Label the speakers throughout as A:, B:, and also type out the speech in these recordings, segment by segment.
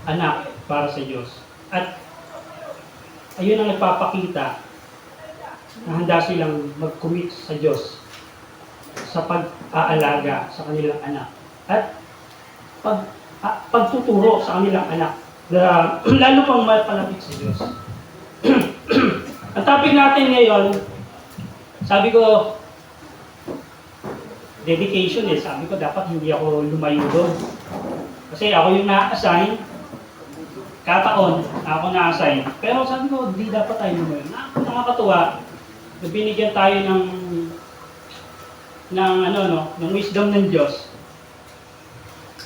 A: anak para sa Diyos. At ayun ang nagpapakita na handa silang mag-commit sa Diyos sa pag-aalaga sa kanilang anak at pagtuturo sa kanilang anak na lalo pang malapit sa Diyos. Ang topic natin ngayon, sabi ko, dedication eh. Sabi ko, dapat hindi ako lumayo doon. Kasi ako yung na-assign, kataon, ako na-assign. Pero sabi ko, hindi dapat tayo lumayo. Nakakatuwa, na binigyan tayo ng wisdom ng Diyos.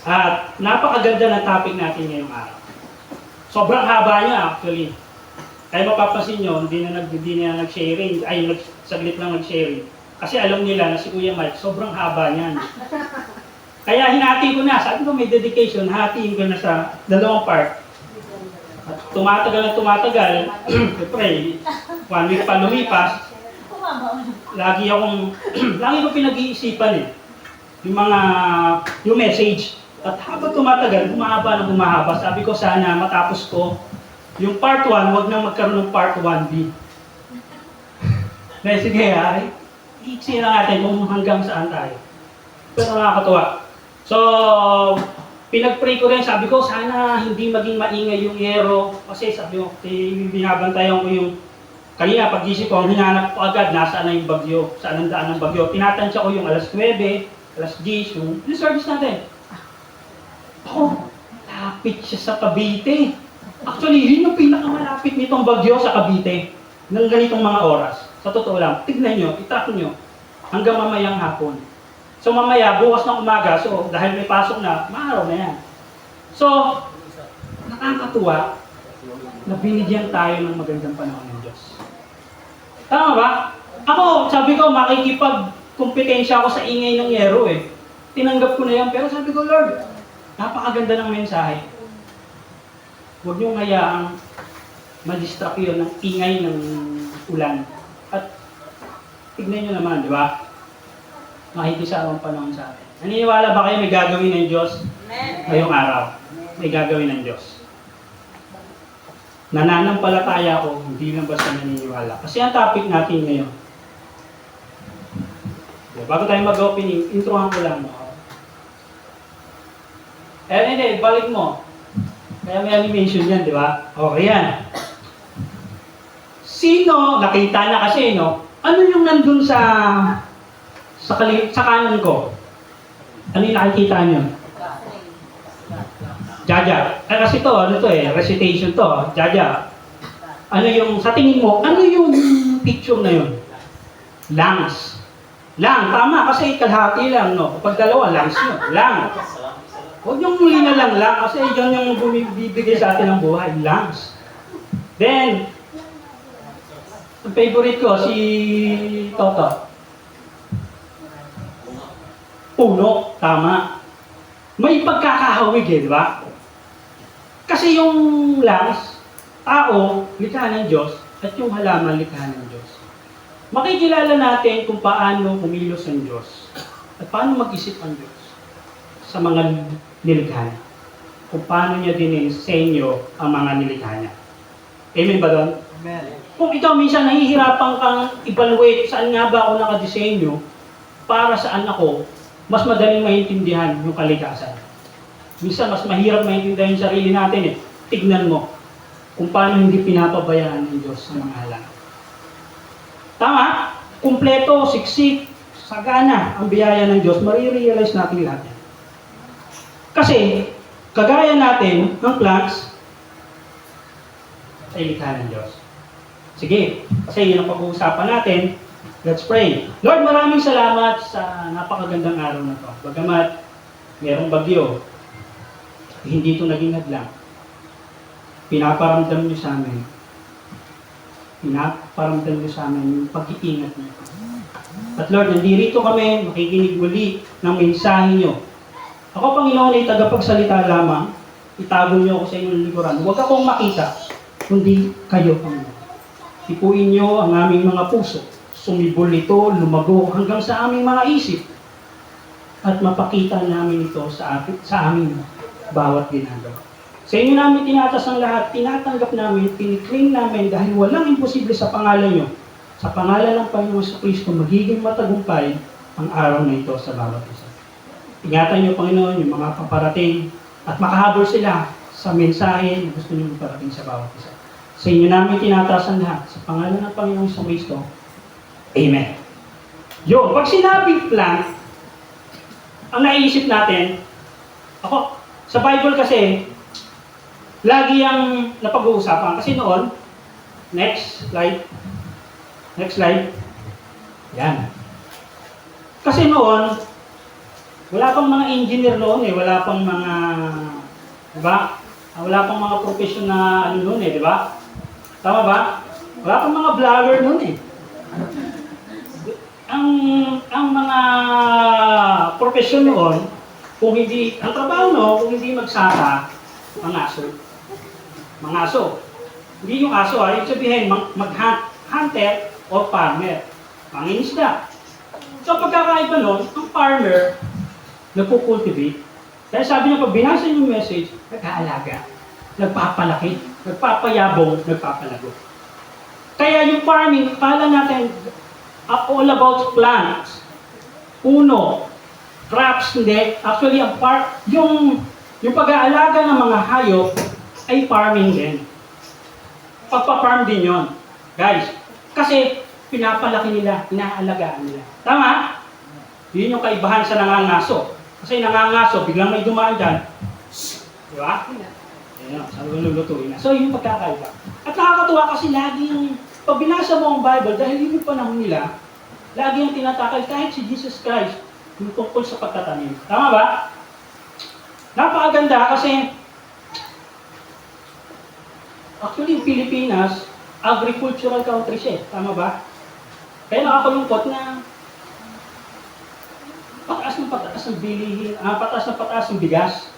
A: At napakaganda ng topic natin ngayong araw. Sobrang haba niya actually. Kaya mapapansin nyo, hindi na nag-sharing, saglit lang nag-sharing. Kasi alam nila na si Kuya Mike, sobrang haba niyan. Kaya hinati ko na, sabi ko may dedication, hatiin ko na sa dalawang part. At tumatagal, siyempre, 1 week pa lumipas, lagi ko pinag-iisipan yung message. At habang tumatagal, humahaba. Sabi ko sana matapos ko yung part 1, wag na magkaroon ng part 1B. Dahil sige iksi na natin kung hanggang saan tayo. Pero nakakatuwa. So, pinag-pray ko rin, sabi ko sana hindi maging maingay yung yero. Kasi sabi ko, binabantayan ko yung kanina pag-isip ko, ang hinanap ko agad, nasaan na yung bagyo, saan ang daan ng bagyo. Tinatansya ko yung alas 9, alas 10, yung service natin. Ako, lapit siya sa Cavite. Actually, yun yung pinakamalapit nitong bagyo sa Cavite ng ganitong mga oras. Sa totoo lang, tignan nyo, itrack nyo hanggang mamayang hapon. So mamaya, bukas ng umaga, so dahil may pasok na, maaraw na yan. So, nakakatuwa na binigyan tayo ng magandang panahon ng Diyos. Tama ba? Ako, sabi ko, makikipag-kompetensya ako sa ingay ng yero eh. Tinanggap ko na yan, pero sabi ko, Lord, napakaganda ng mensahe. Huwag niyong hayaang ma-distract yun ng ingay ng ulan. At tignan nyo naman, di ba? Makikisama ang panahon sa atin. Naniniwala ba kayo may gagawin ng Diyos ngayong araw? May gagawin ng Diyos. Nananampalataya ako, hindi lang basta naniniwala. Kasi ang topic natin ngayon. Bago tayo mag-opening, introhan ko lang. Hindi, balik mo. Kaya may animation yan, di ba? Okay yan. Sino, nakita na kasi, no? Ano yung nandun sa kanan ko? Ano yung nakikita nyo? Jaja. Kasi to, recitation to. Jaja. Ano yung, sa tingin mo, ano yung picture na yun? Lungs. Lang, tama, kasi kalahati lang, no? Kapag dalawa, lungs nyo. Lang. Huwag niyong muli na lang, kasi yun yung bumibigay sa atin ng buhay, lungs. Then, ang favorite ko, si Toto. Puno, tama. May pagkakahawig di ba? Kasi yung lungs, tao, likha ng Diyos, at yung halaman, likha ng Diyos. Makikilala natin kung paano kumilos ang Diyos, at paano mag-isip ang Diyos sa mga nilikha niya. Kung paano niya dinisenyo ang mga nilikha niya. Amen ba doon? Amen. Kung ikaw minsan nahihirapan kang evaluate saan nga ba ako nakadesenyo para saan ako, mas madaling maintindihan yung kalikasan. Minsan mas mahirap maintindihan yung sarili natin Tignan mo kung paano hindi pinapabayaan ng Diyos sa mga halaman. Tama? Kumpleto, siksik, sagana ang biyaya ng Diyos, marirealize natin lahat yan. Kasi, kagaya natin ng plants, ay likha ng Diyos. Sige, kasi yun ang pag-uusapan natin. Let's pray. Lord, maraming salamat sa napakagandang araw na to. Bagamat merong bagyo, hindi ito naging hadlang. Pinaparamdam niyo sa amin. Pinaparamdam niyo sa amin yung pag-iingat niyo. At Lord, nandito kami, makikinig muli ng mensahe niyo. Ako, Panginoon, ay tagapagsalita lamang. Itago niyo ako sa inyong likuran. Huwag akong makita, kundi kayo, Panginoon. Ipuin niyo ang aming mga puso. Sumibol ito, lumago hanggang sa aming mga isip. At mapakita namin ito sa aming bawat ginagawa. Sa inyo namin tinatas ang lahat, tinatanggap namin, tiniklaim namin dahil walang imposible sa pangalan nyo. Sa pangalan ng Panginoon Kristo, magiging matagumpay ang araw na ito sa bawat isa. Ingatan niyo, Panginoon, yung mga paparating at makahabol sila sa mensahe na gusto niyo iparating sa bawat isa. Sa inyo namin tinataas ang lahat. Sa pangalan ng Panginoon Kristo, Amen. Yun, pag sinabing plant, ang naiisip natin, ako, sa Bible kasi, lagi ang napag-uusapan. Kasi noon, next slide. Yan. Kasi noon, wala pang mga engineer noon eh, wala pang mga, di ba? Wala pang mga profession na ano noon eh, di ba? Tama ba? Wala pang mga vlogger noon eh. Ang mga profession noon, kung hindi, ang trabaho no, kung hindi magsaka, mangaso. Hindi yung aso, yung sabihin, hunter o farmer. Mangingisda. So pagkakaiba nun, ang farmer, nagpo-cultivate. Dahil sabi niya, pag binasa niyo yung message, nag-aalaga, nagpapalaki, nagpapayabong, nagpapalago. Kaya yung farming, kala natin, all about plants. Puno, crops, hindi. Actually, yung pag-aalaga ng mga hayop ay farming din. Pagpa-farm din yon, guys. Kasi pinapalaki nila, inaalagaan nila. Tama? Yun yung kaibahan sa nangangaso. Kasi nangangaso, biglang may dumaan dyan. Di ba? Ayan, sabi ko lulutuin na. So, yun yung pagkakaiba. At nakakatuwa kasi lagi yung, pag binasa mo ang Bible, dahil yun yung panahon nila, lagi yung tinatakal kahit si Jesus Christ, yung tungkol sa pagtatanim. Tama ba? Napakaganda kasi, actually, yung Pilipinas, agricultural country siya. Tama ba? Kaya nakakalungkot na pataas ng bilihin, pataas ng bigas,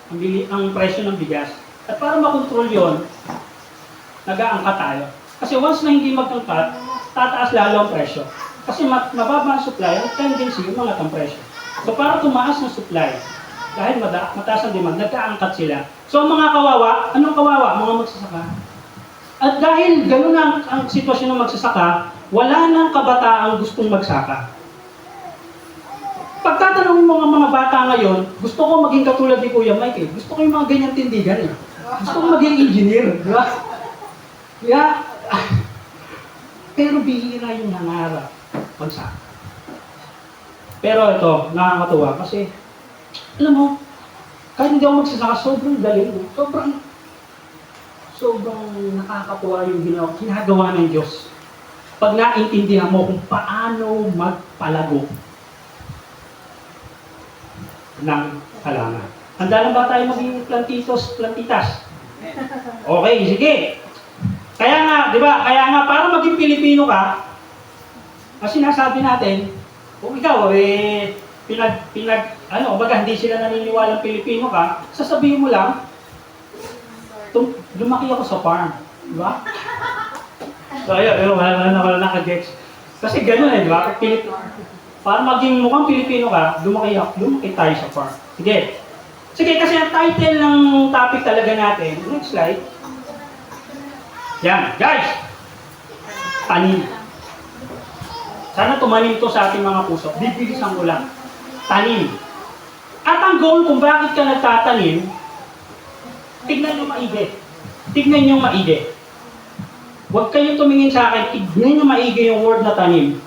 A: ang presyo ng bigas. At para makontrol yon, nag-aangkat tayo. Kasi once na hindi mag-angkat, tataas lalo ang presyo. Kasi mababa ang supply, ang tendency yung mga ang presyo. So para tumaas ng supply, dahil mataas ang demand, nagkaangkat sila. So mga kawawa, anong kawawa? Mga magsasaka. At dahil gano'n ang sitwasyon ng magsasaka, wala nang kabataang gustong magsaka. Pagtatanungin mo ng mga bata ngayon, gusto ko maging katulad ni Kuya Mike eh. Gusto ko yung mga ganyan tindigan eh. Gusto ko maging engineer, di ba? Kaya, pero bihira yung nangarap magsaka. Pero ito, nakakatuwa kasi, alam mo, kahit hindi ako magsasaka, sobrang galing. Sobrang nakakatuwa yung ginagawa ng Diyos. Pag naintindihan mo kung paano magpalago ng halaman. Handa na ba tayo maging plantitas? Okay, sige. Kaya nga, di ba? Kaya nga, para maging Pilipino ka, kasi sinasabi natin, kung ikaw, baga hindi sila naniniwalang Pilipino ka, sasabihin mo lang, lumaki ako sa farm. Di ba? So, ayun, wala naka-gets. Kasi gano'n eh, di ba? Para maging mukhang Pilipino ka, lumaki tayo sa farm. Sige. Sige, kasi ang title ng topic talaga natin, next slide. Yan, guys! Tanim. Sana tumanim to sa ating mga puso. Bibilisan ko lang. Tanim. At ang goal kung bakit ka nagtatanim, tignan nyo maigi. Tignan nyo maigi. Huwag kayong tumingin sa akin, tignan nyo maigi yung word na tanim.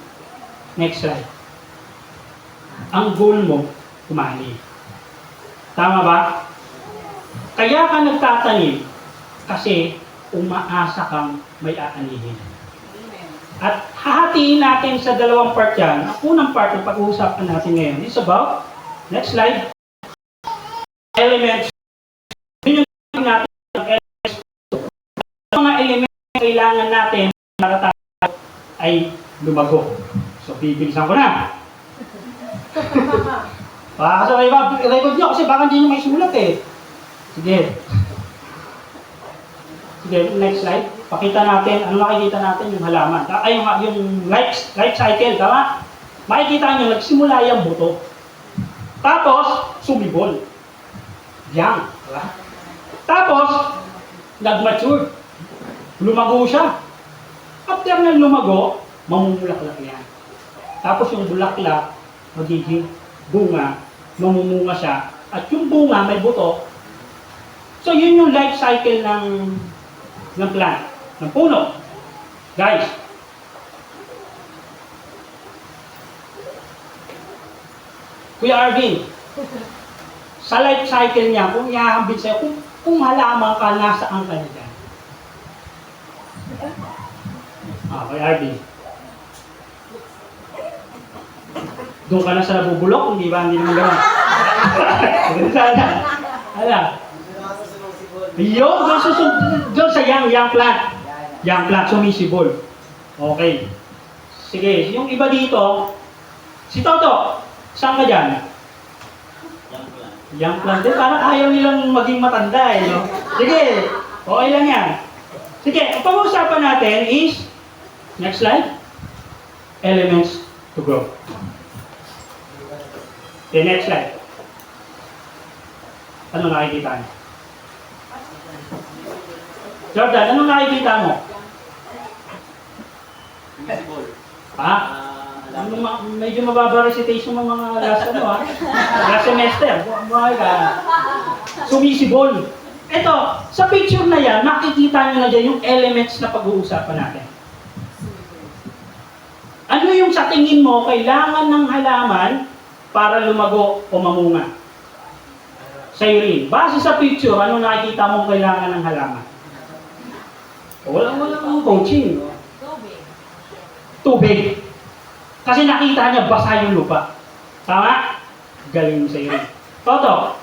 A: Next slide. Ang goal mo, kumani. Tama ba? Kaya ka nagtatanim kasi umaasa kang may aanihin. At hahatiin natin sa dalawang part yan. Ang unang part na pag-uusapan natin ngayon is about, next slide, elements. Yun yung natin ng elements. Mga elements na kailangan natin para tayo ay lumago. So, bibilisan ko na. Kasi record nyo kasi baka hindi nyo may sulat eh. Sige. Sige, next slide. Pakita natin, ano makikita natin yung halaman. Ay, yung life cycle, tama? Makikita nyo, nagsimula yung buto. Tapos, sumibol. Yang. Diba? Tapos, nag-mature. Lumago siya. After ng lumago, mamumulaklak yan. Tapos yung bulaklak, magiging bunga, mamumunga siya. At yung bunga, may buto. So, yun yung life cycle ng plant, ng puno. Guys, Kuya Arvin, sa life cycle niya, kung ihahambing sa'yo, kung halaman ka, nasaan ka na dyan? Kuya Arvin. Doon ka na sa nabubulok, hindi ba? Hindi naman gano'n. Sana. Hala. Yun, doon sa young plant. Young plant, sumisibol. Okay. Sige, yung iba dito, si Toto, saan ka dyan? Young plant. Parang ayaw nilang maging matanda eh, no? Sige, okay lang yan. Sige, ang pag-uusapan natin is, next slide, elements to grow. Okay, next slide. Ano nakikita niyo? Jordan, anong nakikita mo?
B: Invisible.
A: Ha? Medyo mababa recitation ng mga last last semester. Buhay ka. Sumisibol. Ito, sa picture na yan, makikita nyo na dyan yung elements na pag-uusapan natin. Ano yung sa tingin mo kailangan ng halaman para lumago o mamunga? Sa'yo rin. Base sa picture, ano nakikita mo kailangan ng halaman? Walang coaching. Tubig. Kasi nakita niya basa yung lupa. Tama? Galing sa'yo rin. Toto.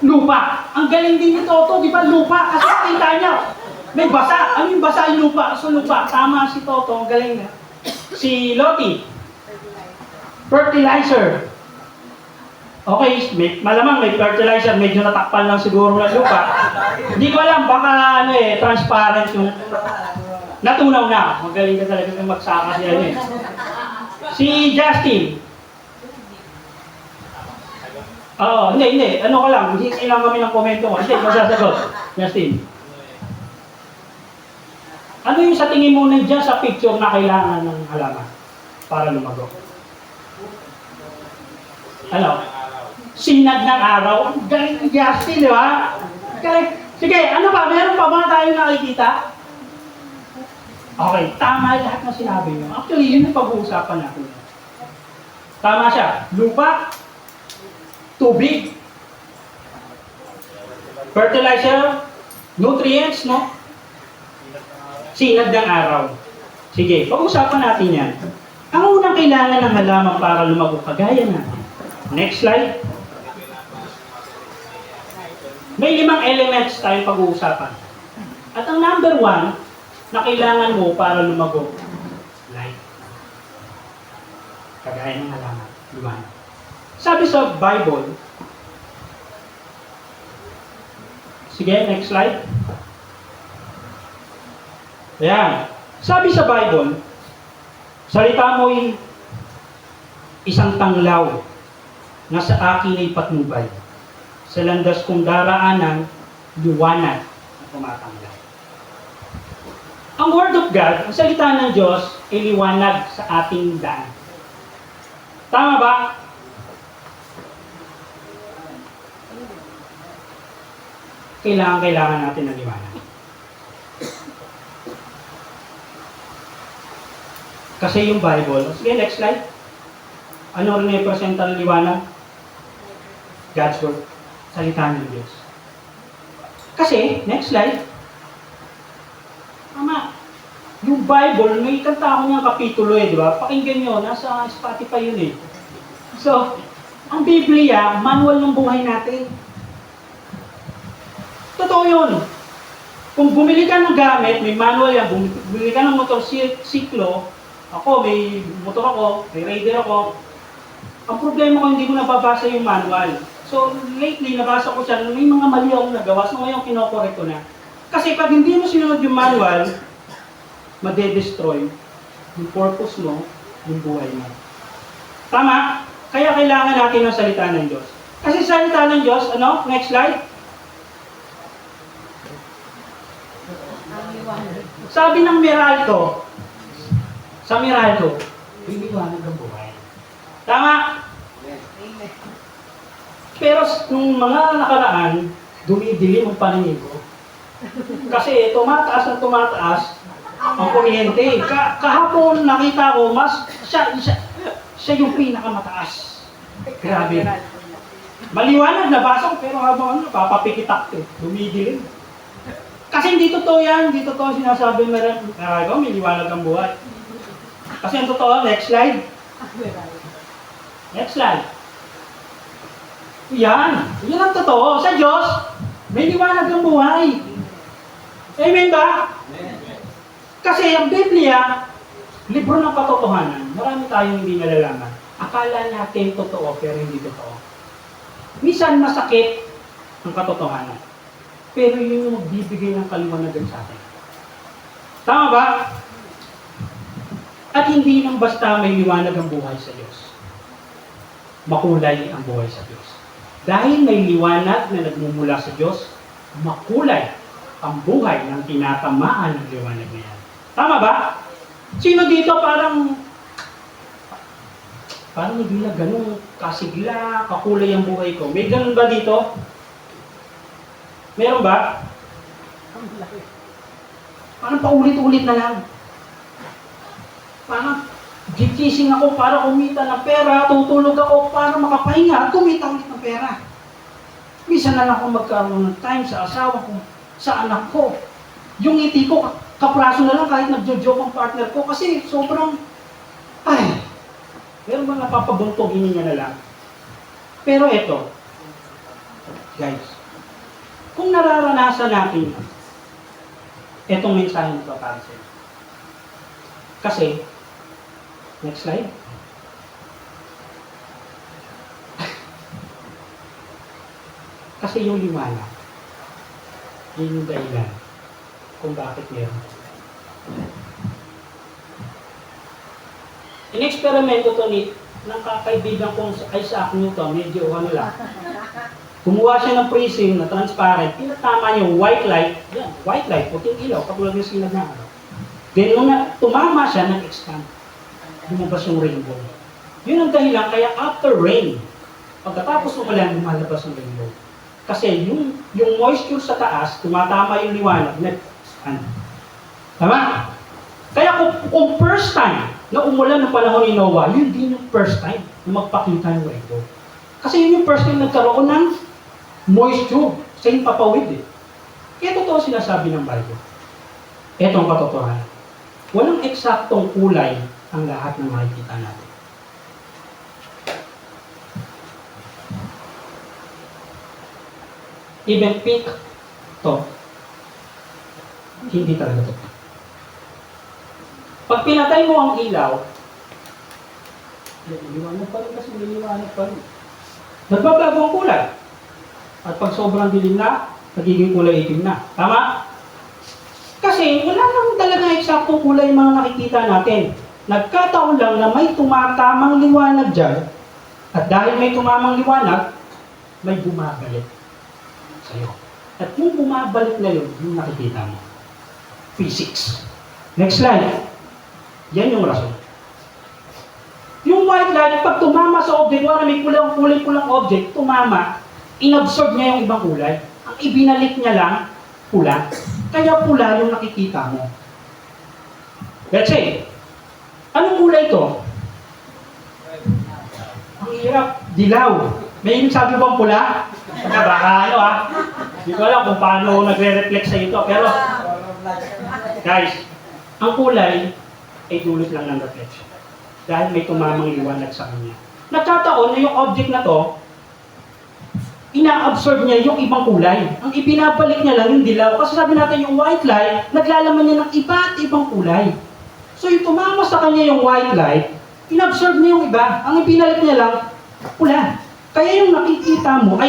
A: Lupa. Ang galing din ni Toto, di ba? Lupa. Kasi nakita niya. May basa. Ano yung basa yung lupa? So lupa. Tama si Toto. Ang galing na. Si Lottie. Fertilizer. Okay, malamang may fertilizer. Medyo natakpan lang siguro ng lupa. Hindi ko alam. Baka transparent yung... Natunaw na. Magaling ka talaga ng magsaka siya eh. Si Justin. Hindi. Ano ka lang. Hindi lang kami ng komento mo. Hindi, masasagot. Justin. Ano yung sa tingin mo nandiyan sa picture na kailangan ng halaman para lumago? Ano? Sinag ng araw. Galing ni Justin, di ba? Galing. Sige, ano pa? Meron pa ba tayong nakikita? Okay, tama lahat ng sinabi niyo. Actually, yun ang pag-uusapan natin. Tama siya. Lupa, tubig, fertilizer, nutrients, no? Sinag ng araw. Sige, pag-usapan natin yan. Ang unang kailangan ng halaman para lumago, kagaya natin. Next slide. May 5 elements tayong pag-uusapan. At ang number 1 na kailangan mo para lumago, light. Kagaya ng halaman, liwanag. Sabi sa Bible, sige, next slide. Ayan. Sabi sa Bible, salita mo'y isang tanglaw na sa akin ay patnubay. Sa landas kong daraanan, liwanag na tumatanglaw. Ang Word of God, ang salita ng Diyos, ay liwanag sa ating daan. Tama ba? Kailangan natin ng liwanag. Kasi yung Bible, sige, next slide. Ano rin representa ng liwanag? God's Word. Salita ng Diyos. Kasi, next slide. Tama. Yung Bible, may kanta ako niyang kapitulo di ba? Pakinggan nyo, nasa Spotify yun eh. So, ang Biblia, manual ng buhay natin. Totoo yun. Kung bumili ka ng gamit, may manual yan. Bumili ka ng motorsiklo, ako, may motor ako, may rider ako. Ang problema ko, hindi ko nababasa yung manual. So, lately, nabasa ko siya, may mga mali akong nagawa, so ngayon kinokorek ko na. Kasi pag hindi mo sinunod yung manual, madedestroy yung purpose mo, yung buhay mo. Tama? Kaya kailangan natin ng salita ng Diyos. Kasi salita ng Diyos, ano? Next slide. Sabi ng Meralco, sa Meralco, liliwanag ang buhay. Tama? Pero nung mga nakaraan, dumidilim ang paningin ko. Kasi tumataas ang tumataas ang kuryente. Kahapon nakita ko, mas siya yung pinakamataas. Grabe. Maliwanag, nabasa ko, pero habang papapikitak eh, dumidilim. Kasi hindi totoo yan, hindi totoo sinasabi ko, may liwanag ang buhay. Kasi ang totoo, next slide. Next slide. Yan ang totoo. Sa Diyos, may liwanag ang buhay. Amen ba? Kasi ang Biblia, libro ng katotohanan, marami tayong hindi nalalaman. Akala natin totoo, pero hindi totoo. Minsan masakit ang katotohanan. Pero yun yung magbibigay ng kaliwanagan sa atin. Tama ba? At hindi nang basta may liwanag ang buhay sa Diyos. Makulay ang buhay sa Diyos. Dahil may liwanag na nagmumula sa Diyos, makulay ang buhay ng tinatamaan ng liwanag na yan. Tama ba? Sino dito parang hindi na ganun kasigla, kakulay ang buhay ko? May ganun ba dito? Meron ba? Parang paulit-ulit na lang. Parang gigising ako para kumita ng pera, tutulog ako para makapahinga at kumita ulit ng pera. Minsan na lang ako magkaroon ng time sa asawa ko, sa anak ko. Yung ngiti ko, kapraso na lang kahit nagjo-joke ang partner ko kasi sobrang, meron ba napapabuntog niya na lang? Pero eto, guys, kung nararanasan natin etong mensahe nito para sa inyo. Kasi, next slide. Kasi yung liwanag, yun yung dahilan kung bakit meron. In-eksperimento to ng kakaibigan kong Isaac Newton, medyo lang. Kumuha siya ng prism na transparent, pinatama niya yung white light, yan, white light, puting ilaw, katulad ng sinag na ano. Then nung tumama siya, nag-expand. Lumabas yung rainbow. Yun ang dahilan, kaya after rain, pagkatapos ng ulan, lumalabas yung rainbow. Kasi yung moisture sa taas, tumatama yung liwanag, nag-expand. Tama? Kaya kung first time na umulan ng panahon ni Noah, yun din yung first time na magpakita ng rainbow. Kasi yun yung first time nagkaroon ng moisture sa himpapawid eh. Kaya totoo sinasabi ng Bible. Ito ang katotohanan. Walang eksaktong kulay ang lahat ng makikita natin. Even pink to, hindi talaga to. Pag pinatay mo ang ilaw, liwanag pa rin kasi liwanag pa rin. Nagbabago ang kulay. At pag sobrang dilim na, nagiging kulay itim na. Tama? Kasi wala nang talaga eksaktong kulay yung mga nakikita natin. Nagkataon lang na may tumatamang liwanag dyan. At dahil may tumamang liwanag, may bumabalik sa'yo. At yung bumabalik na yun, yung nakikita mo. Physics. Next slide. Yan yung rason. Yung white light, pag tumama sa object, wala may kulay-pulang object, tumama, inabsorb niya yung ibang kulay. Ang ibinalik niya lang, pula. Kaya pula yung nakikita mo. Let's say, anong kulay ito? Ang hirap, dilaw. May ibig sabi bang pula? Baka Hindi ko alam kung paano nagre-reflect sa ito. Pero, guys, ang kulay ay dulot lang ng reflection. Dahil may tumamang liwanag sa kanya. Nagkataon na yung object na to, ina-absorb niya yung ibang kulay. Ang ibinabalik niya lang yung dilaw. Kasi sabi natin yung white light, naglalaman niya ng iba't ibang kulay. So yung tumama sa kanya yung white light, inabsorb niya yung iba. Ang ibinalik niya lang, pula. Kaya yung nakikita mo,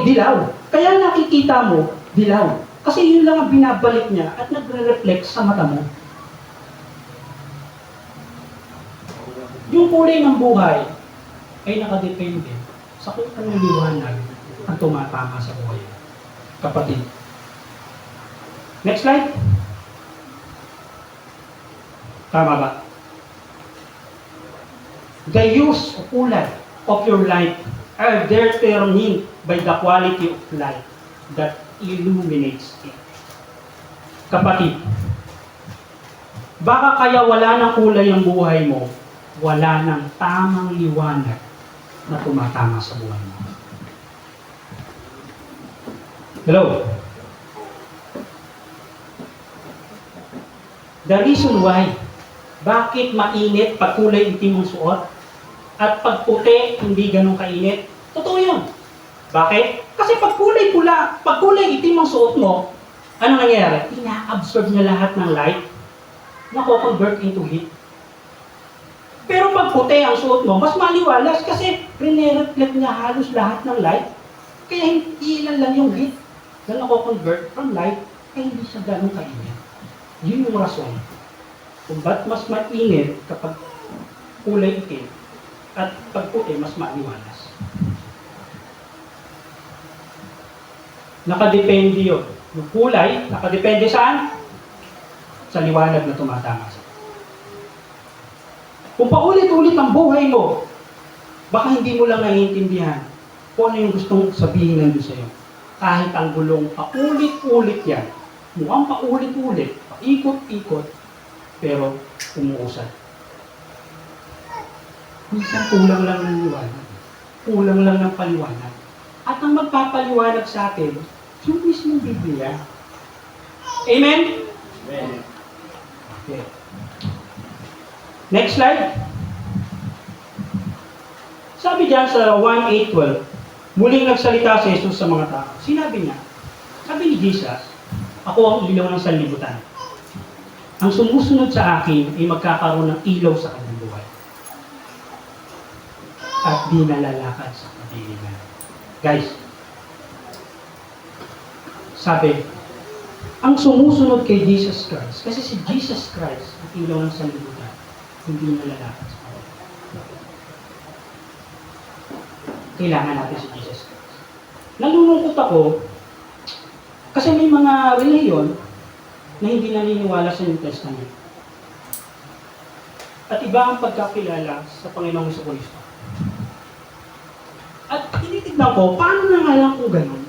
A: dilaw. Kaya nakikita mo, dilaw. Kasi yun lang ang binabalik niya at nagre-reflect sa mata mo. Yung kulay ng buhay ay nakadepende sa kung anong liwanag ang tumatama sa buhay mo. Kapatid. Next slide. Tama ba? The use of kulay of your life are determined by the quality of light that illuminates it. Kapatid, baka kaya wala ng kulay ang buhay mo, wala ng tamang liwanag na tumatama sa buhay mo. Hello? The reason why, bakit mainit pag kulay itim ang suot at pag puti hindi ganun kainit? Totoo yun. Bakit? Kasi pag kulay pula, pag kulay itim ang suot mo, ano nangyayari? Ina-absorb niya lahat ng light, nako-convert into heat. Pero pag puti ang suot mo, mas maliwalas kasi rinireflect niya halos lahat ng light. Kaya ilan lang yung heat na nako-convert from light, kaya hindi siya ganun kainit. Yun yung rason kung ba't mas mainit kapag kulay itim at pag puti mas maliwalas. Nakadepende yun. Yung kulay, nakadepende saan? Sa liwanag na tumatama sa. Kung paulit-ulit ang buhay mo, baka hindi mo lang naiintindihan kung ano yung gustong sabihin ng Diyos sa'yo. Kahit ang gulong paulit-ulit yan, mukhang paulit-ulit, paikot-ikot, pero umuusad. Minsan kulang lang ng liwanag. Kulang lang ng paliwanag. At ang magpapaliwanag sa atin, yung mismong Biblia. Amen?
B: Amen.
A: Okay. Next slide. Sabi diyan sa 1:8-12, muling nagsalita si Jesus sa mga tao. Sinabi niya, sabi ni Jesus, ako ang ilaw ng sanlibutan. Ang sumusunod sa akin ay magkakaroon ng ilaw sa kanyang buhay. At di nalalakad sa kadiliman. Guys, sabi, ang sumusunod kay Jesus Christ, kasi si Jesus Christ, ang ilaw ng sanlibutan, hindi nalalakad sa kadiliman. Kailangan natin si Jesus Christ. Nalulungkot ako, kasi may mga reliyon na hindi naniniwala sa New Testament. At iba ang pagkakilala sa Panginoong Jesucristo. At tinitignan ko, paano na nga lang kung ganun?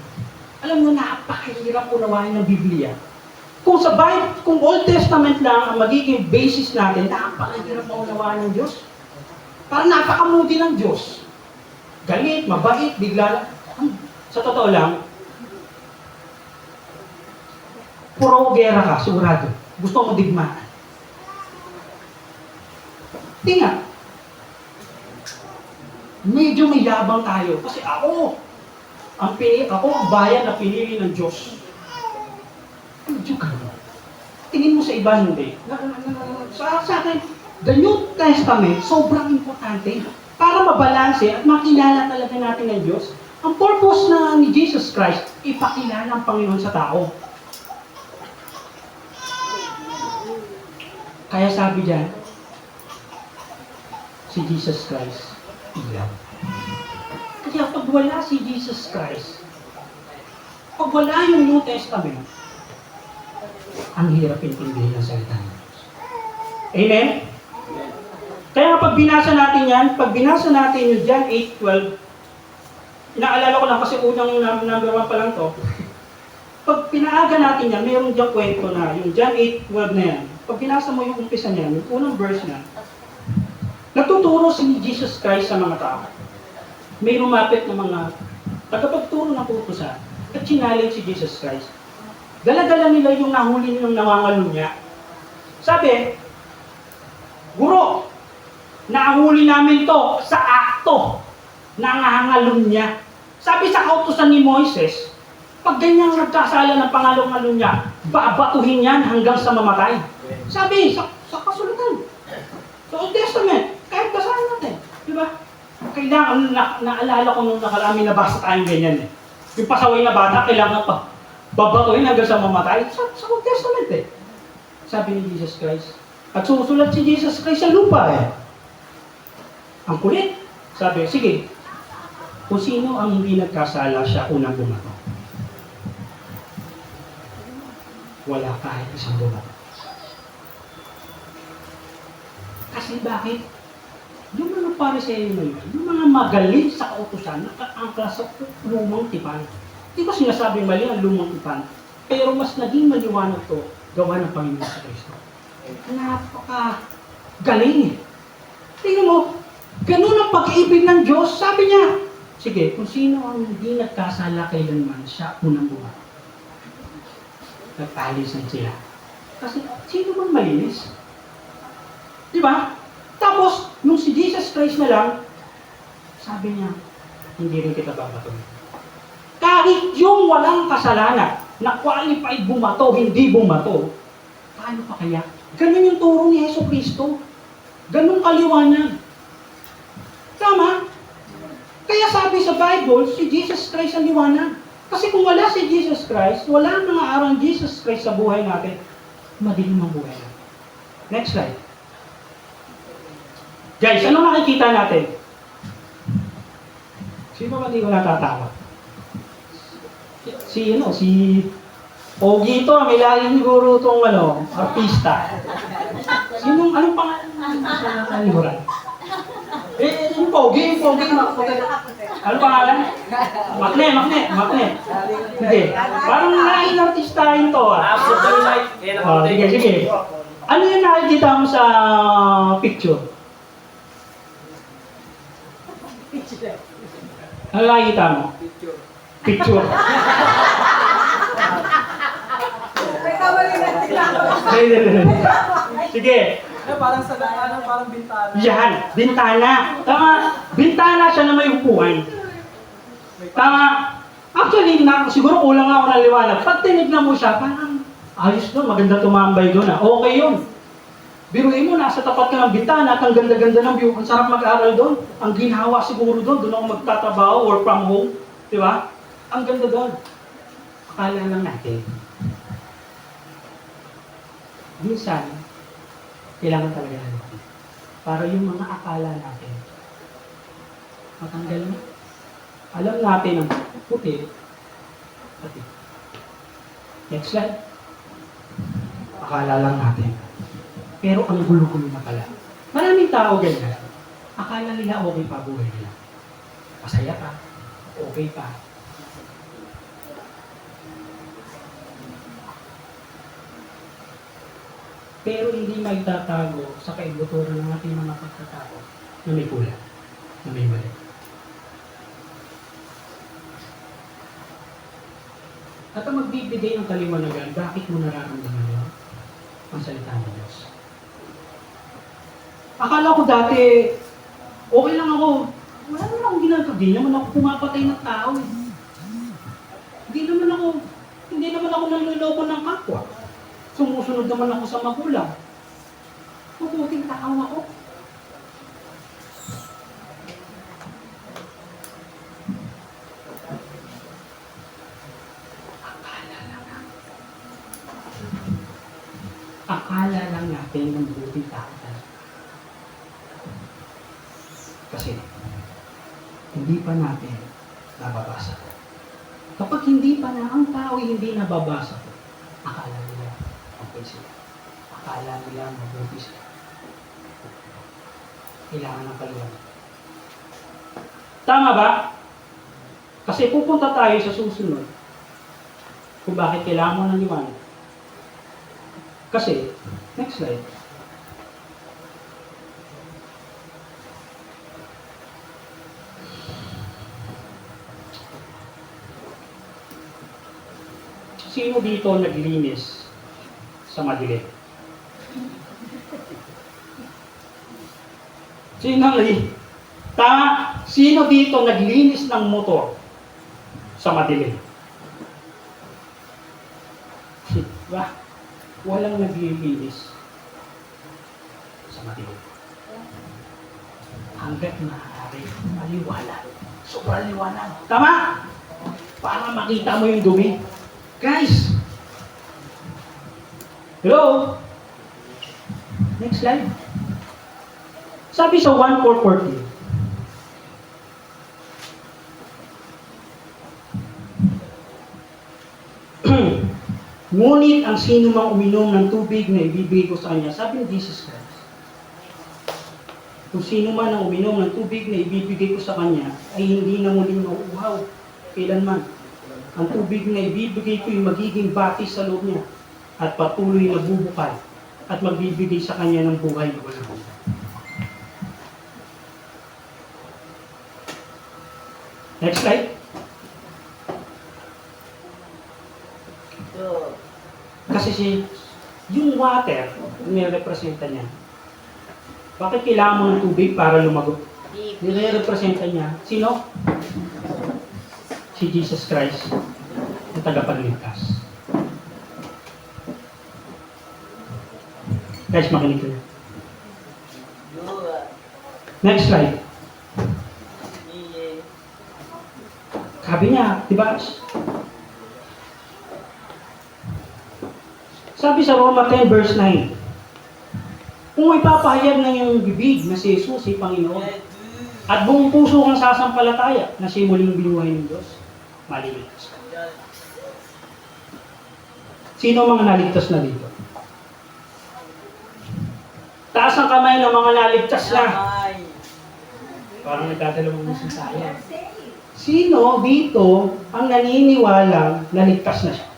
A: Alam mo, napakahirap unawain ng Biblia. Kung sa Bible, kung Old Testament lang ang magiging basis natin, napakahirap maunawaan ng Diyos. Parang napakamudi ng Diyos. Galit, mabait, bigla. Sa totoo lang, puro gera ka, sigurado. Gusto mo digmaan. Tingnan. Medyo may yabang tayo. Kasi ako ang bayan na pinili ng Diyos. Medyo gano'n. Tingin mo sa iba, hindi. Sa akin, the New Testament, sobrang importante. Para mabalanse at makilala talaga natin ng Diyos. Ang purpose na ni Jesus Christ, ipakilala ang Panginoon sa tao. Kaya sabi diyan, si Jesus Christ, ilaw. Kaya pag wala si Jesus Christ, pag wala yung New Testament, ang hirap intindihin ang salita ng Diyos. Amen? Kaya pag binasa natin yan, pag binasa natin yung John 8:12, inaalala ko lang kasi unang number 1 pa lang to. Pag pinaaga natin yan, mayroong diyang kwento na, yung John 8:12 na yan, pag binasa mo yung umpisa niya, yung unang verse na, nagtuturo si Jesus Christ sa mga tao. May lumapit na mga tagapagturo ng putusan at challenge si Jesus Christ. Dala-dala nila yung nahuli nilang nangangalo niya. Sabi, Guro, nahuli namin to sa akto nangangalon niya. Sabi sa kautusan ni Moises, pag ganyang nagkasala ng pangalong-alon niya, babatuhin yan hanggang sa mamatay. Sabi, sa kasulatan. Sa Old Testament, kahit basahin natin. Di ba? Kailangan, naalala ko nung nakarami nabasa tayong ganyan eh. Yung pasaway na bata, kailangan pa babatuhin hanggang sa mamatay. Sa Old Testament eh. Sabi ni Jesus Christ. At sumusulat si Jesus Christ sa lupa eh. Ang kulit. Sabi, sige, Kung sino ang hindi nagkasala, siya unang bumato. Wala kahit isang bumato. Kasi bakit? Yung mga Pariseo na yun, yung mga magaling sa kautusan, nakaangkla sa lumang tipan. Di ba sinasabing mali ang lumang tipan? Pero mas naging maliwanag to, gawa ng Panginoon sa Kristo. Napaka-galing eh. Tingnan mo, ganun ang pag-ibig ng Diyos. Sabi niya, sige, kung sino ang hindi nagkasala kailanman, siya unang bumato. Nagpalisan sila. Kasi sino man malinis? Di ba? Tapos, nung si Jesus Christ na lang, sabi niya, hindi rin kita babatuhin. Kahit yung walang kasalanan, na qualified bumato, hindi bumato, paano pa kaya? Ganun yung turo ni Yesu Kristo. Ganun kaliwanag. Tama? Kaya sabi sa Bible, si Jesus Christ ang liwanag. Kasi kung wala si Jesus Christ, wala mga araw Jesus Christ sa buhay natin, madilim ang buhay natin. Next slide. Guys, ano nakikita natin? Sino ba hindi ko natatawa? Si Pogi ito, may laging siguro itong artista. Anong pangalan sa nakalimuran? Yung Pogi. Ano pangalan? Makne. Hindi. Parang naging artistahin to Sige. Ano yung nakikita mo sa picture? Ano nakikita mo? Picture. Sige.
B: Parang bintana.
A: Yan, bintana. Tama, bintana siya na may upuan. Tama. Actually, siguro kulang ako ng liwanag. Pag tinignan mo siya, parang ayos doon, maganda tumambay doon. Okay yun. Biruin mo, nasa tapat ka ng bintana at ang ganda-ganda ng view. Ang sarap mag-aral doon. Ang ginhawa siguro doon ako magtatrabaho, work from home. Di ba? Ang ganda doon. Akala lang natin. Minsan, kailangan talaga natin. Para yung mga akala natin, matanggal na. Alam natin ang puti, pati. Next slide. Akala lang natin. Pero ang gulo-gulo na pala. Maraming tao ganyan. Akala nila okay pa buhay nila. Masaya pa. Okay pa. Pero hindi magtatago sa kaibuturan ng ating mga pagkatao na may kulang, na may mali. At ang magbibigay ng kaliwanagan, bakit mo nararamdaman yun? Ang salita ng Diyos. Akala ko dati, okay lang ako. Wala naman akong ginagawa. Hindi naman ako pumapatay ng tao. Hindi naman ako nanluloko ng kapwa. Sumusunod naman ako sa magulang. Mabuting tao ako. Akala lang natin ng mabuting tao talaga. Kasi, hindi pa natin nababasa. Kapag hindi pa na ang tao hindi nababasa, akala nila okay sila. Akala nila mabuti sila. Kailangan ng paliwanag. Tama ba? Kasi pupunta tayo sa susunod kung bakit kailangan mo ng liwanag. Kasi, next slide. Sino dito naglinis sa madilim? Sino dito naglinis ng motor sa madilim? Diba? Walang naglilinis sa madilim. Hanggat maaari, maliwanag. Sobrang liwanag. Tama? Para makita mo yung dumi. Guys! Hello? Next slide. Sabi sa 1:4:14, Ngunit ang sino mang uminom ng tubig na ibibigay ko sa kanya, sabi ni Jesus Christ, kung sino man ang uminom ng tubig na ibibigay ko sa kanya, ay hindi na muling mauuhaw kailanman. Ang tubig na ibibigay ko ay magiging batis sa loob niya at patuloy na bubukal at magbibigay sa kanya ng buhay na walang hanggan. Next slide. Kasi yung water, nire-representa niya. Bakit kailangan mo ng tubig para lumago? Nire-representa niya. Sino? Si Jesus Christ, ang tagapagligtas. Guys, makinig kayo. Next slide. Sabi niya, di ba? Sabi sa Roma 10 verse 9, kung ipapahayag ng iyong bibig na si Jesus ay Panginoon, at buong puso kang sasampalataya na siya muling binuhay ng Diyos, maliligtas ka. Sino ang mga naligtas na dito? Taas ang kamay ng mga naligtas na. Parang nagdadalawang musin tayo. Sino dito ang naniniwalang naligtas na siya?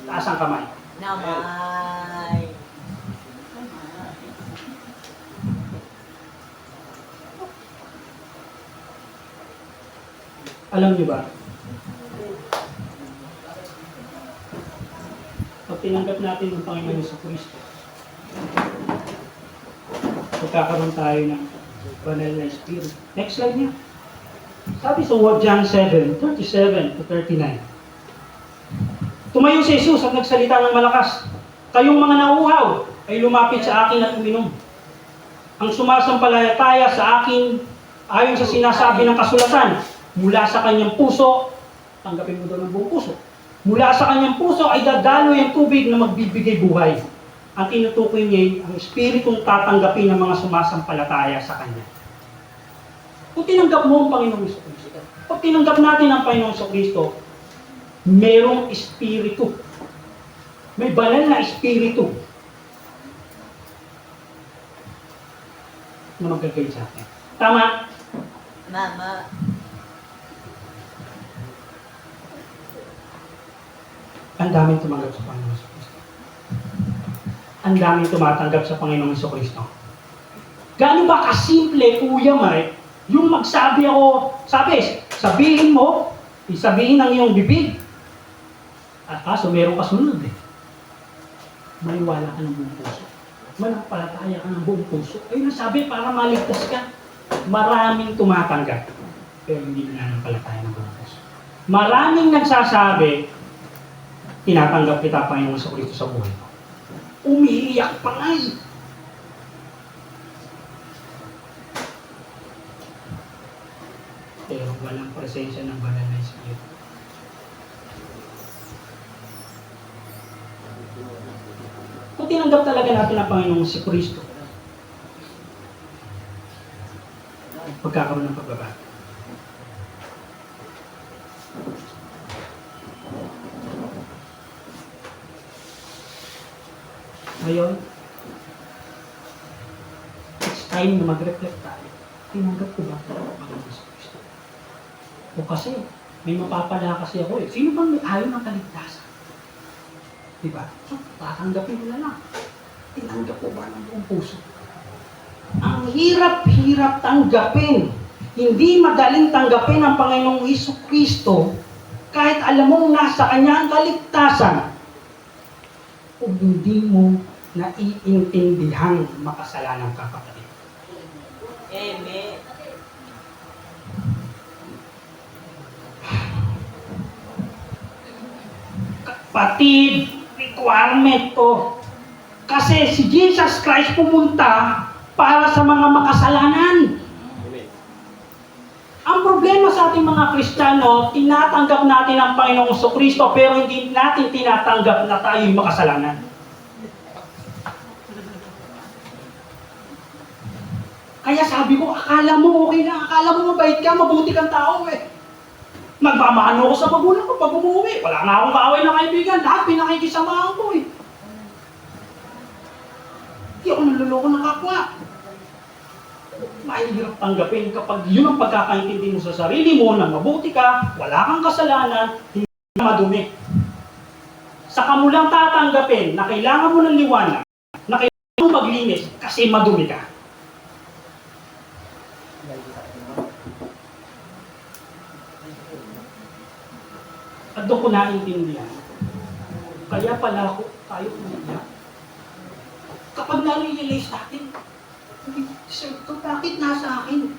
A: Taas ang kamay.
C: Namay.
A: Alam niyo ba? Pag tinanggap natin ang Panginoon sa Kristo, magkakaroon tayo ng banal na Spirit. Next slide niya. Sabi sa John 7:37 to 39. Tumayo si Jesus at nagsalita ng malakas. Kayong mga nauuhaw ay lumapit sa akin at uminom. Ang sumasampalataya sa akin, ayon sa sinasabi ng kasulatan, mula sa kanyang puso, tanggapin mo daw ng buong puso, mula sa kanyang puso ay dadaloy ang tubig na magbibigay buhay. Ang tinutukoy niya ay ang Espiritong tatanggapin ng mga sumasampalataya sa kanya. Kung tinanggap mo ang Panginoong Kristo, pag tinanggap natin ang Panginoong Kristo, merong Espiritu. May banal na Espiritu na magagay sa atin. Tama?
C: Mama.
A: Ang daming tumanggap sa Panginoong Kristo. Ang daming tumatanggap sa Panginoong Kristo. Gaano ba kasimple, Kuya Mike, yung magsabi ako, sabihin mo, isabihin ng iyong bibig. At kaso, meron kasunod eh. Maniwala ka ng buong puso. Manampalataya ka ng buong puso. Ayun ang sabi, para maligtas ka. Maraming tumatanggap. Pero hindi nananampalataya ng buong puso. Maraming nagsasabi, tinatanggap kita, Panginoon sa Kristo sa buhay ko. Umiiyak pa nga eh. Pero walang presensya ng banal na Espiritu. Kung tinanggap talaga natin ang Panginoong si Kristo, pagkakaroon ng pagbabago. Ngayon, it's time na mag-reflect tayo. Tinanggap ko ba ang Panginoong si Kristo? O kasi, may mapapala kasi ako eh. Sino bang may ayaw ng kaligtasan? Diba? So, tatanggapin mo na lang. Tinanggap ko ba ng buong puso? Ang hirap-hirap tanggapin. Hindi madaling tanggapin ang Panginoong Kristo kahit alam mong nasa Kanya ang kaligtasan kung hindi mo naiintindihang makasalanan ka, kapatid.
C: Amen.
A: Kapatid, requirement to. Kasi si Jesus Christ pumunta para sa mga makasalanan. Ang problema sa ating mga Kristiyano, tinatanggap natin ang Panginoong Kristo pero hindi natin tinatanggap na tayo'y makasalanan. Kaya sabi ko, akala mo okay na, akala mo mabait ka, mabuti kang tao eh. Nagmamano ako sa magulang ko pag umuwi. Wala nga akong kaaway na kaibigan. Lahat pinakikisamahan ko eh. Hindi ako naluloko ng kapwa. Mahirap tanggapin kapag yun ang pagkakaintindi mo sa sarili mo na mabuti ka, wala kang kasalanan, hindi ka madumi. Saka mo lang tatanggapin na kailangan mo ng liwanag, na kailangan mo maglinis kasi madumi ka. At doon ko naintindihan. Kaya pala tayo umiyak. Kapag na-realize natin, hindi ko deserve ito. Bakit nasa akin?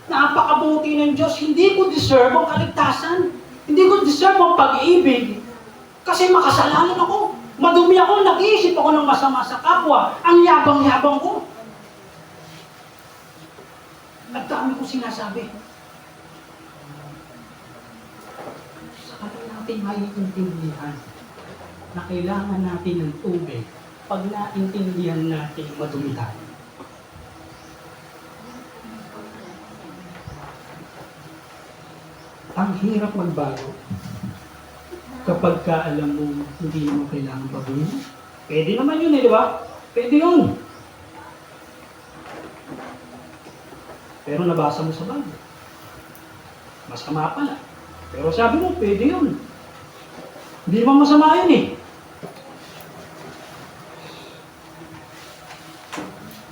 A: Napakabuti ng Diyos. Hindi ko deserve ang kaligtasan. Hindi ko deserve ang pag-ibig. Kasi makasalanan ako. Madumi ako. Nag-iisip ako ng masama sa kapwa. Ang yabang-yabang ko. Ang dami ko sinasabi. Saka natin maiintindihan na kailangan natin ng tubig pag naintindihan natin madumi tayo. Ang hirap magbago kapag ka alam mo hindi mo kailangan baguhin. Pwede naman yun eh, di ba? Pwede yun. Pero nabasa mo sa Bible. Masama pala. Pero sabi mo, pwede yun. Hindi naman masama yun eh.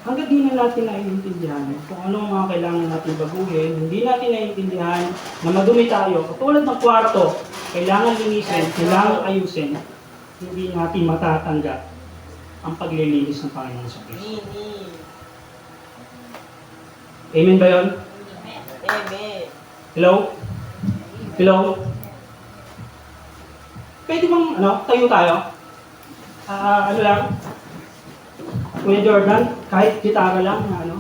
A: Hanggat di na natin naiintindihan kung ano ang mga kailangan natin baguhin, hindi natin naiintindihan na madumi tayo. Katulad ng kwarto, kailangan linisin, kailangan ayusin, hindi natin matatanggap ang paglilinis ng Panginoon sa Kristo. Amen ba yun?
C: Amen.
A: Hello? Hello? Pwede bang, tayo tayo? Ano lang? Kuya Jordan, kahit gitara lang na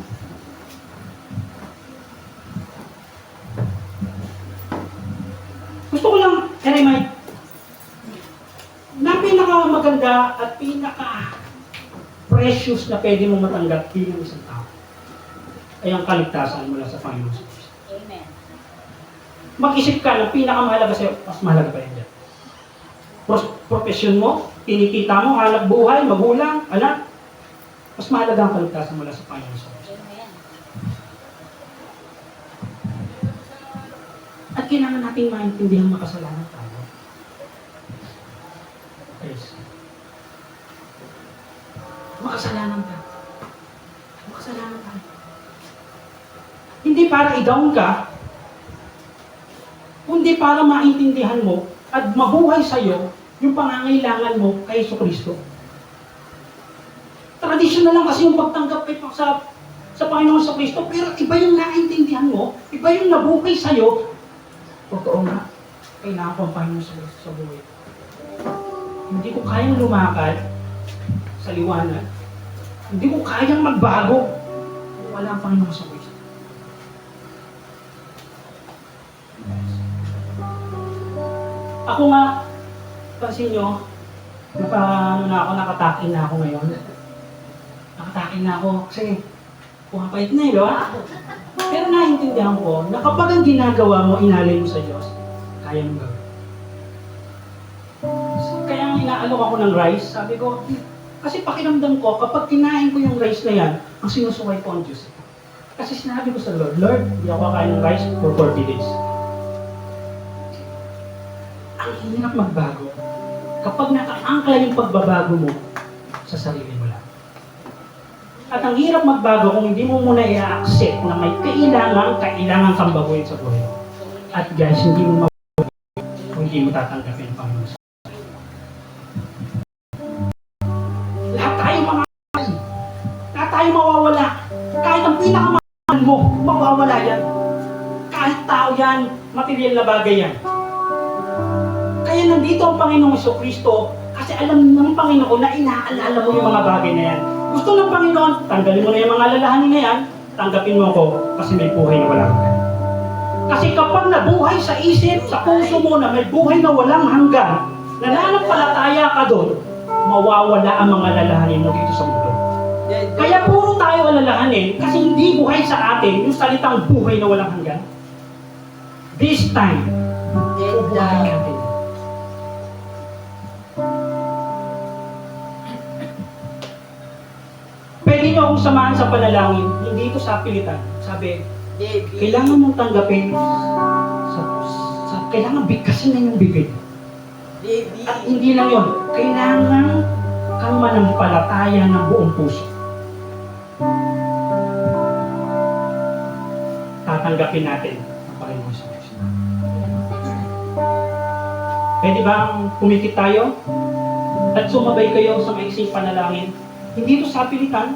A: Gusto ko lang, Mike, na pinakamaganda at pinaka-precious na pwede mo matanggap bilang isang tao ay ang kaligtasan mula sa Panginoon sa Kristo.
C: Amen.
A: Mag-isip ka ng pinakamahalaga sa'yo, mas mahalaga pa yan dyan. Profesyon mo, kinikita mo, hanap buhay, magulang, anak, mas mahalaga ang kaligtasan mula sa Panginoon sa Kristo.
C: Amen.
A: At kailangan natin maintindihan makasalanan tayo. Yes. Makasalanan ka. Makasalanan tayo. Hindi para i-down ka, kundi para maintindihan mo at mabuhay sa'yo yung pangangailangan mo kay Jesucristo. Tradisyonal lang kasi yung pagtanggap kay sa Panginoon sa Kristo, pero iba yung naintindihan mo, iba yung nabuhay sa'yo. Totoo nga, kailangan ko ang Panginoon sa Kristo sa buhay. Hindi ko kayang lumakad sa liwanag. Hindi ko kayang magbago kung wala ang Panginoon sa Kristo. Ako nga, pansin nyo, nakatakin na ako ngayon. Nakatakin na ako kasi pumapait na eh, di ba? Pero naiintindihan ko na kapag ang ginagawa mo, inalay mo sa Diyos, kaya mo gawin. Kaya inaalok ako ng rice, sabi ko, kasi pakiramdam ko, kapag kinain ko yung rice na yan, ang sinusukay ko ang Diyos. Kasi sinabi ko sa Lord, Lord, hindi ako kakain ng rice for 40 days. Ang hirap magbago kapag naka-angkla yung pagbabago mo sa sarili mo lang. At ang hirap magbago kung hindi mo muna i-accept na may kailangan kang baguhin sa buhay mo. At guys, hindi mo mabago kung hindi mo tatanggapin ang Panginoon. Lahat tayo mamamatay. Lahat tayo mawawala. Kahit ang pinakamahal mo, mawawala yan. Kahit tao yan, material na bagay yan. Kaya nandito ang Panginoong Jesucristo kasi alam ng Panginoon na inaalala mo yung mga bagay na yan. Gusto ng Panginoon, tanggalin mo na yung mga alalahanin na yan, tanggapin mo ako kasi may buhay na walang hanggan. Kasi kapag nabuhay sa isip, sa puso mo na may buhay na walang hanggan, nananampalataya ka doon, mawawala ang mga alalahanin mo dito sa mundo. Kaya puro tayo alalahanin kasi hindi buhay sa atin yung salitang buhay na walang hanggan. This time, Bubuhayin natin. Pwede niyo akong samahan sa panalangin. Hindi ito sa pilitan. Sabi,
C: Baby.
A: kailangan mong tanggapin kailangan bigkasin na yung bibig.
C: Baby.
A: At hindi lang yun, kailangan kang manampalataya ng buong puso. Tatanggapin natin ang Panginoon sa Kristo. Pwede bang pumikit tayo? At sumabay kayo sa maiksing panalangin? Hindi ito sa pilitan.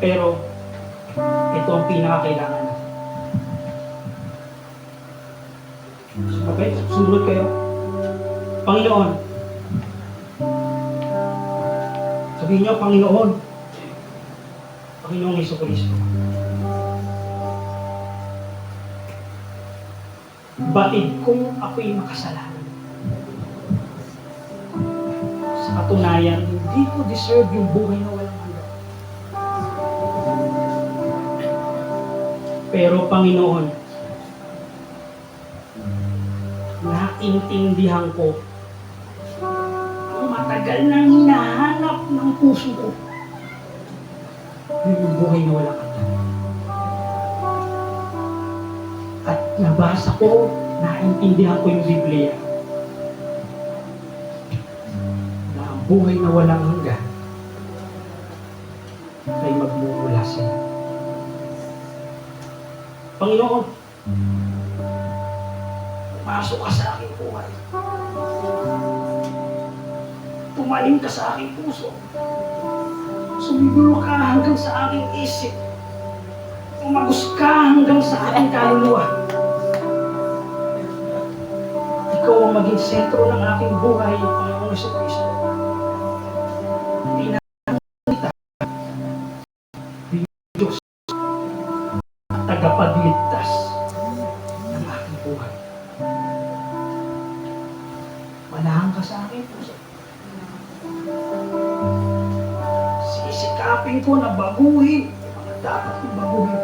A: Pero, ito ang pinakakailangan natin. Sumabay, sumunod kayo. Panginoon. Sabihin niyo, Panginoon. Panginoong Jesucristo. Batid kung ako'y makasalanan. Sa katunayan, hindi ko deserve yung buhay na walang hanggan. Pero Panginoon, naintindihan ko ang matagal nang hinahanap ng puso ko. Yung buhay na walang hanggan. At nabasa ko, naintindihan ko yung Biblia na ang buhay na walang hanggan ay magmumula sila. Panginoon, pumasok ka sa aking buhay. Pumaling ka sa aking puso. Sumibiro ka hanggang sa aking isip. Umagos ka hanggang sa aking kaluluwa. Ikaw ang maging sentro ng aking buhay, Panginoong Jesucristo. Tinakita, Diyos, tagapagligtas ng aking buhay. Malahang ka sa aking puso. Sisikapin ko na baguhin yung mga dapat kong baguhin.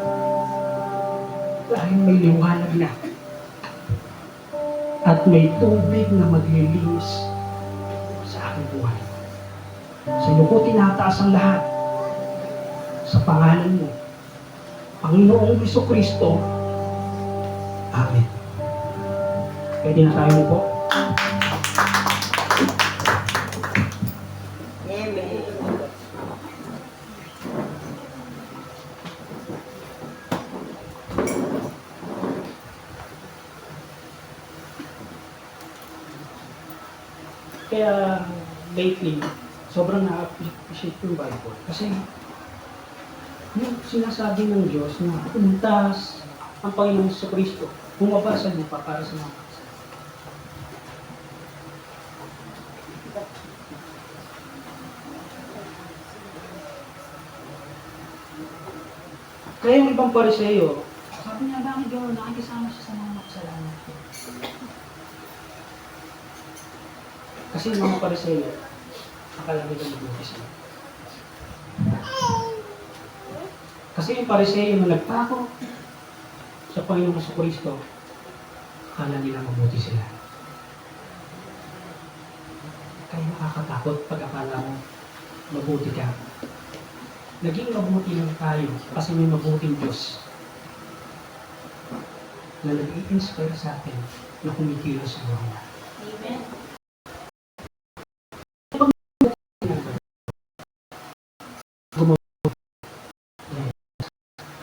A: Dahil may liwanag na. At may tubig na maglilinis sa aking buhay. Sa iyo ko tinataas ang lahat. Sa pangalan mo, Panginoong Jesucristo. Amen. Pwede na tayo po.
C: Amen.
A: Kaya lately, sobrang na-appreciate ko yung Bible. Kasi yung sinasabi ng Diyos na pumuntas ang Panginoong Jesucristo, bumaba sa lupa para sa mga kapsa. Kaya yung ibang Pariseo, sabi niya, bakit daw nakikisama siya sa mga makasalanan? Kasi yung mga Pariseo, akala nila mabuti sila. Kasi yung Pariseo na nagpako sa Panginoong Jesucristo, akala nila mabuti sila. Kaya nakakatakot pag akala mo mabuti ka. Naging mabuti lang tayo kasi may mabuting Diyos na nag-i-inspire sa atin na kumikilos sa buhay.
C: Amen.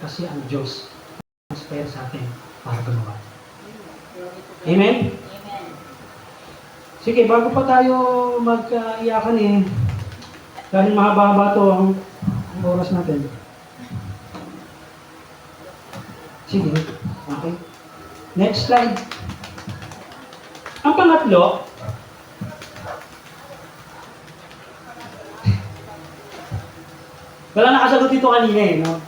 A: Kasi ang Diyos inspire sa atin para gumawa. Amen?
C: Amen.
A: Sige, bago pa tayo mag-iyakan dahil mahaba-haba to ang oras natin. Sige, okay. Next slide. Ang pangatlo, wala nakasagot dito kanina no?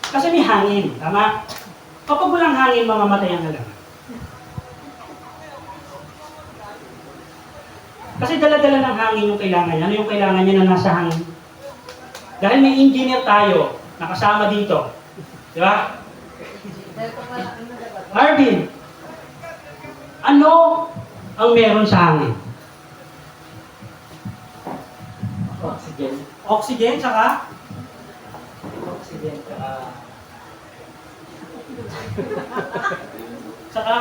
A: Kasi may hangin, tama? Kapag walang hangin, mamamatay ang halaman. Kasi dala-dala ng hangin yung kailangan niya. Ano yung kailangan niya na nasa hangin? Dahil may engineer tayo, nakasama dito. Di ba? Arvin, ano ang meron sa hangin?
C: Oxygen.
A: Oxygen, saka?
C: Oxygen.
A: Saka?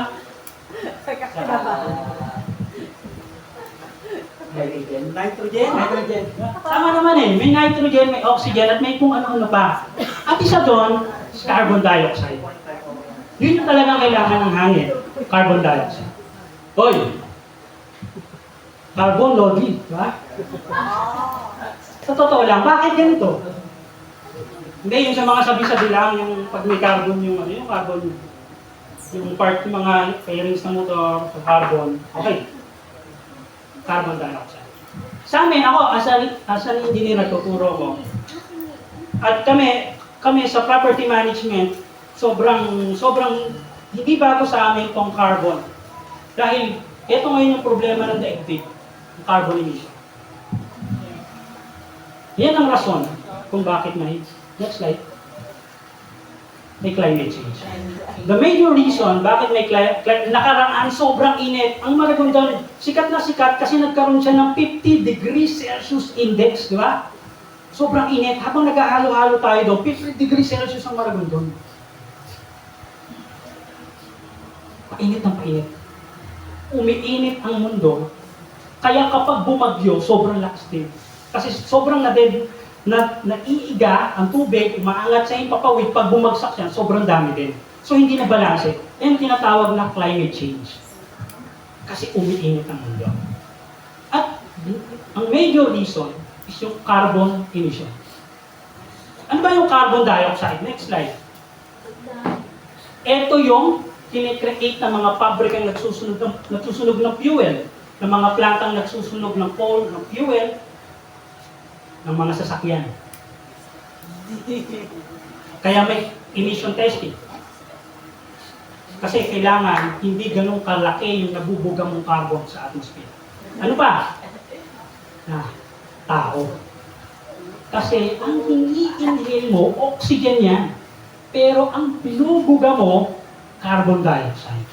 C: Hydrogen.
A: Nitrogen?
C: Hydrogen.
A: Tama naman eh. May nitrogen, may oxygen, at may kung ano-ano pa. At isa doon, carbon dioxide. Yun yung talagang kailangan ng hangin. Carbon dioxide. Hoy! Carbon loading, di ba? Sa totoo lang, bakit ganito? Hindi, yung sa mga sabi-sabi lang, yung pag may carbon, yung ano, yung carbon, yung part ng mga fairings ng motor, sa carbon, okay. Carbon dioxide. Sa amin, ako, as an engineer, nagtuturo ko. At kami sa property management, sobrang hindi bago sa amin tong carbon. Dahil ito ngayon yung problema ng daigdig, yung carbon emission. Yan ang rason kung bakit next slide, may climate change. The major reason bakit may nakaraan sobrang init, ang Maragondon, sikat na sikat kasi nagkaroon siya ng 50 degrees Celsius index, di ba? Sobrang init. Habang naghahalo-halo tayo doon, 50 degrees Celsius ang Maragondon. Painit ng painit. Umiinit ang mundo, kaya kapag bumagyo, sobrang lakas din. Kasi sobrang naiiga ang tubig, umaangat sa himpapawid, pag bumagsak yan, sobrang dami din. So hindi na balanse. Yan tinatawag na climate change. Kasi umiinit ang mundo. At ang major reason is yung carbon emission. Ano ba yung carbon dioxide? Next slide. Ito yung kine-create ng mga pabrikang nagsusunog ng fuel, ng mga plantang nagsusunog ng coal, ng fuel, ng mga sasakyan. Kaya may emission testing. Kasi kailangan hindi ganun kalaki yung nabubugang mong carbon sa atmosphere. Ano pa? Tao. Kasi ang ini-inhale mo, oxygen yan. Pero ang binubuga mo, carbon dioxide.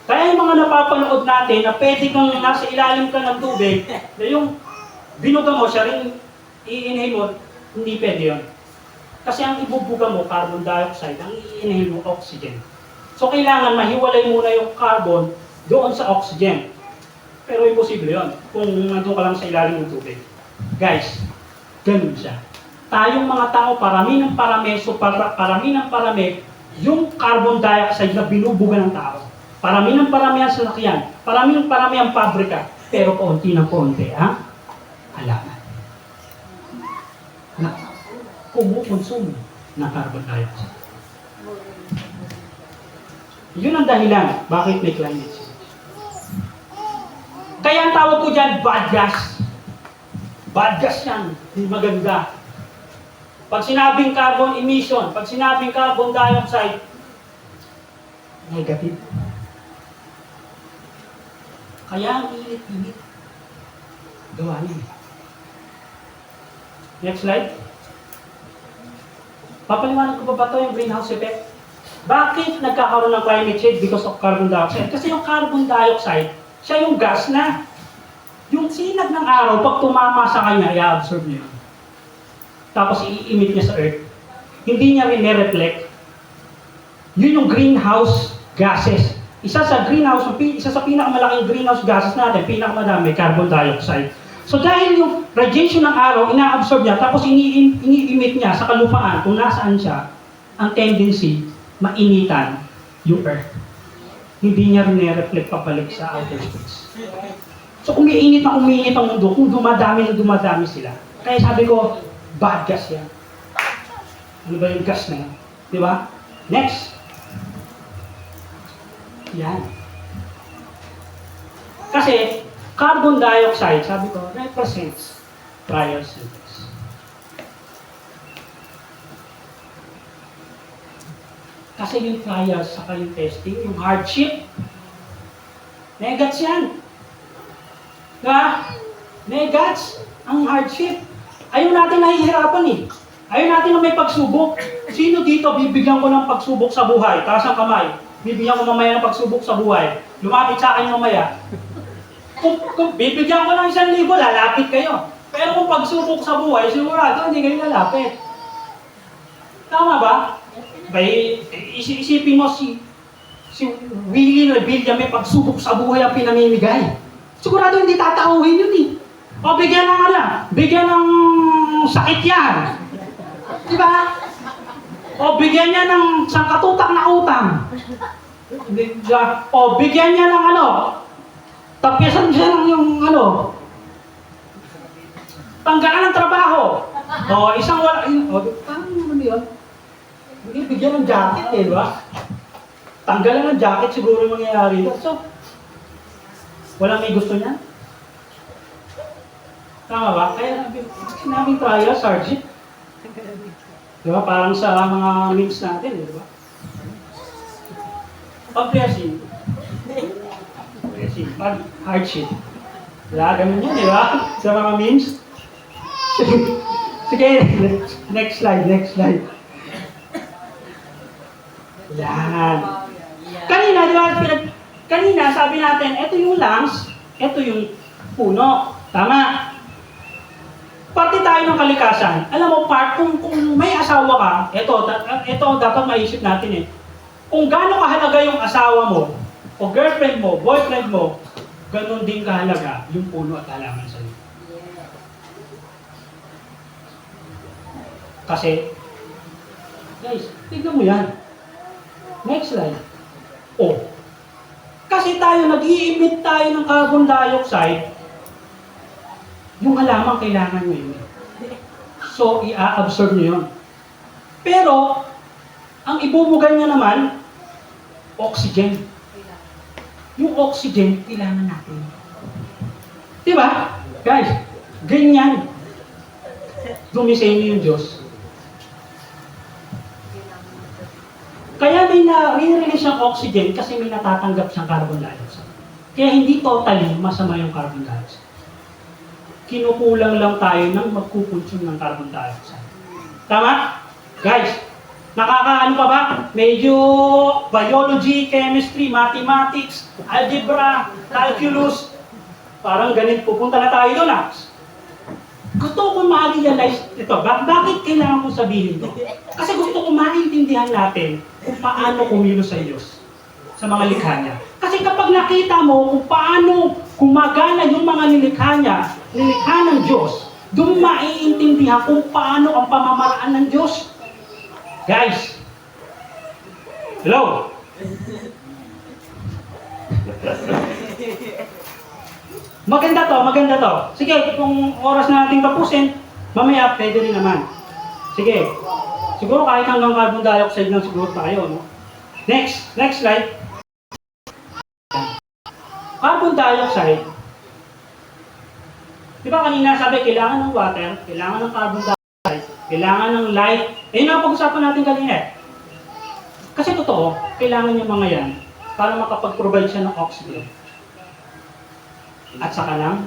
A: Kaya yung mga napapanood natin na pwede kang nasa ilalim ka ng tubig, na yung binuga mo, siya rin i-inhale mo, hindi pwede yun. Kasi ang ibubuga mo, carbon dioxide, ang i-inhale mo, oxygen. So kailangan mahiwalay muna yung carbon doon sa oxygen. Pero imposible yun kung nandun ka lang sa ilalim ng tubig. Guys, ganun siya. Tayong mga tao, parami ng parami, yung carbon dioxide na binubuga ng tao. Parami ng parami ang sasakyan, parami ng parami ang pabrika, pero paunti ng paunti, ha? Halaman. Na kumukonsumo ng carbon dioxide. Yun ang dahilan bakit may climate change. Kaya ang tawag ko dyan, bad gas. Bad gas yan, hindi maganda. Pag sinabing carbon emission, pag sinabing carbon dioxide, negative. Kaya ang init-init. Gawa niya. Next slide. Papaliwanag ko pa ba ito yung greenhouse effect? Bakit nagkakaroon ng climate change because of carbon dioxide? Kasi yung carbon dioxide, siya yung gas na yung sinag ng araw, pag tumama sa kanya, i-absorb niya. Tapos i-emit niya sa earth. Hindi niya rin reflect. Yun yung greenhouse gases. Isa sa pinakamalaking greenhouse gases natin, pinakamadami, carbon dioxide. So dahil yung radiation ng araw, ina-absorb niya, tapos ini-emit niya sa kalupaan, kung nasaan siya, ang tendency, mainitan yung earth. Hindi niya rin reflect papalik sa outer space. So umiinit ang mundo, kung dumadami sila. Kaya sabi ko, bad gas yan. Ano ba yung gas na yan? Di ba? Next. Yan. Kasi, carbon dioxide, sabi ko, represents trial synthesis. Kasi yung trials, saka yung testing, yung hardship, negats yan. Diba? Negats, ang hardship. Ayaw natin nahihirapan eh. Ayaw natin na may pagsubok. Sino dito bibigyan ko ng pagsubok sa buhay? Taas ang kamay. Bibigyan ko mamaya ng pagsubok sa buhay. Lumapit sa akin mamaya. Kung bibigyan ko ng 1,000, lalapit kayo. Pero kung pagsubok sa buhay, sigurado hindi kayo lalapit. Tama ba? Isipin mo si Willie Revilla may pagsubok sa buhay ang pinamimigay. Sigurado hindi tatauhin yun eh. O bigyan ng bigyan ng sakit yan. Diba? O bigyan niya ng sangkatutak na utang. O bigyan niya ng tapyasan siya ng yung tanggalan ng trabaho. O isang wala, paano naman yun? Hindi bigyan ng jacket eh, di ba? Tanggalan ng jacket siguro yung mangyayari. So, walang may gusto niya? Tama ba? Kaya namin trial, Sergeant. Di ba? Parang sa mga memes natin, di ba? Pag-blessing. Blessing. Pag-hardship. Wala, ganun yun, di ba? Sa mga memes. Sige, next slide. Yan. Kanina, di ba? Kanina, sabi natin, ito yung lungs, ito yung puno. Tama. Parte tayo ng kalikasan. Alam mo, kung may asawa ka, ito dapat maisip natin eh. Kung gaano kahalaga yung asawa mo, o girlfriend mo, boyfriend mo, ganun din kahalaga yung puno at halaman sa iyo. Kasi, guys, tignan mo yan. Next slide. Kasi nag-i-emit tayo ng carbon dioxide, yung halaman kailangan nyo yun. So, i-absorb nyo yun. Pero, ang ibubugay niya naman, oxygen. Yung oxygen, kailangan natin. Diba? Guys, ganyan. Dumisenyo yung Diyos. Kaya may na-release siyang oxygen kasi may natatanggap siyang carbon dioxide. Kaya hindi totally masama yung carbon dioxide. Kinukulang lang tayo ng magkukonsume ng carbon dioxide. Tama? Guys, nakakaano pa ba? Medyo biology, chemistry, mathematics, algebra, calculus. Parang ganito. Pupunta na tayo doon Gusto ko ma-realize ito. Bakit kailangan ko sabihin ito? Kasi gusto ko maintindihan natin kung paano kumilos sa Diyos sa mga likha niya. Kasi kapag nakita mo kung paano gumagana yung mga nilikha niya, nilikha ng Diyos, doon maiintindihan kung paano ang pamamaraan ng Diyos. Guys, hello? Maganda to. Sige, kung oras na natin tapusin, mamaya pwede rin naman. Sige. Siguro kahit hanggang carbon dioxide lang siguro tayo, no? Next slide. Carbon dioxide. Di ba kanina sabi, kailangan ng water, kailangan ng carbon dioxide, kailangan ng light. Ayun ang pag-usapan natin kanina. Kasi totoo, kailangan yung mga yan para makapag-provide siya ng oxygen. At saka lang,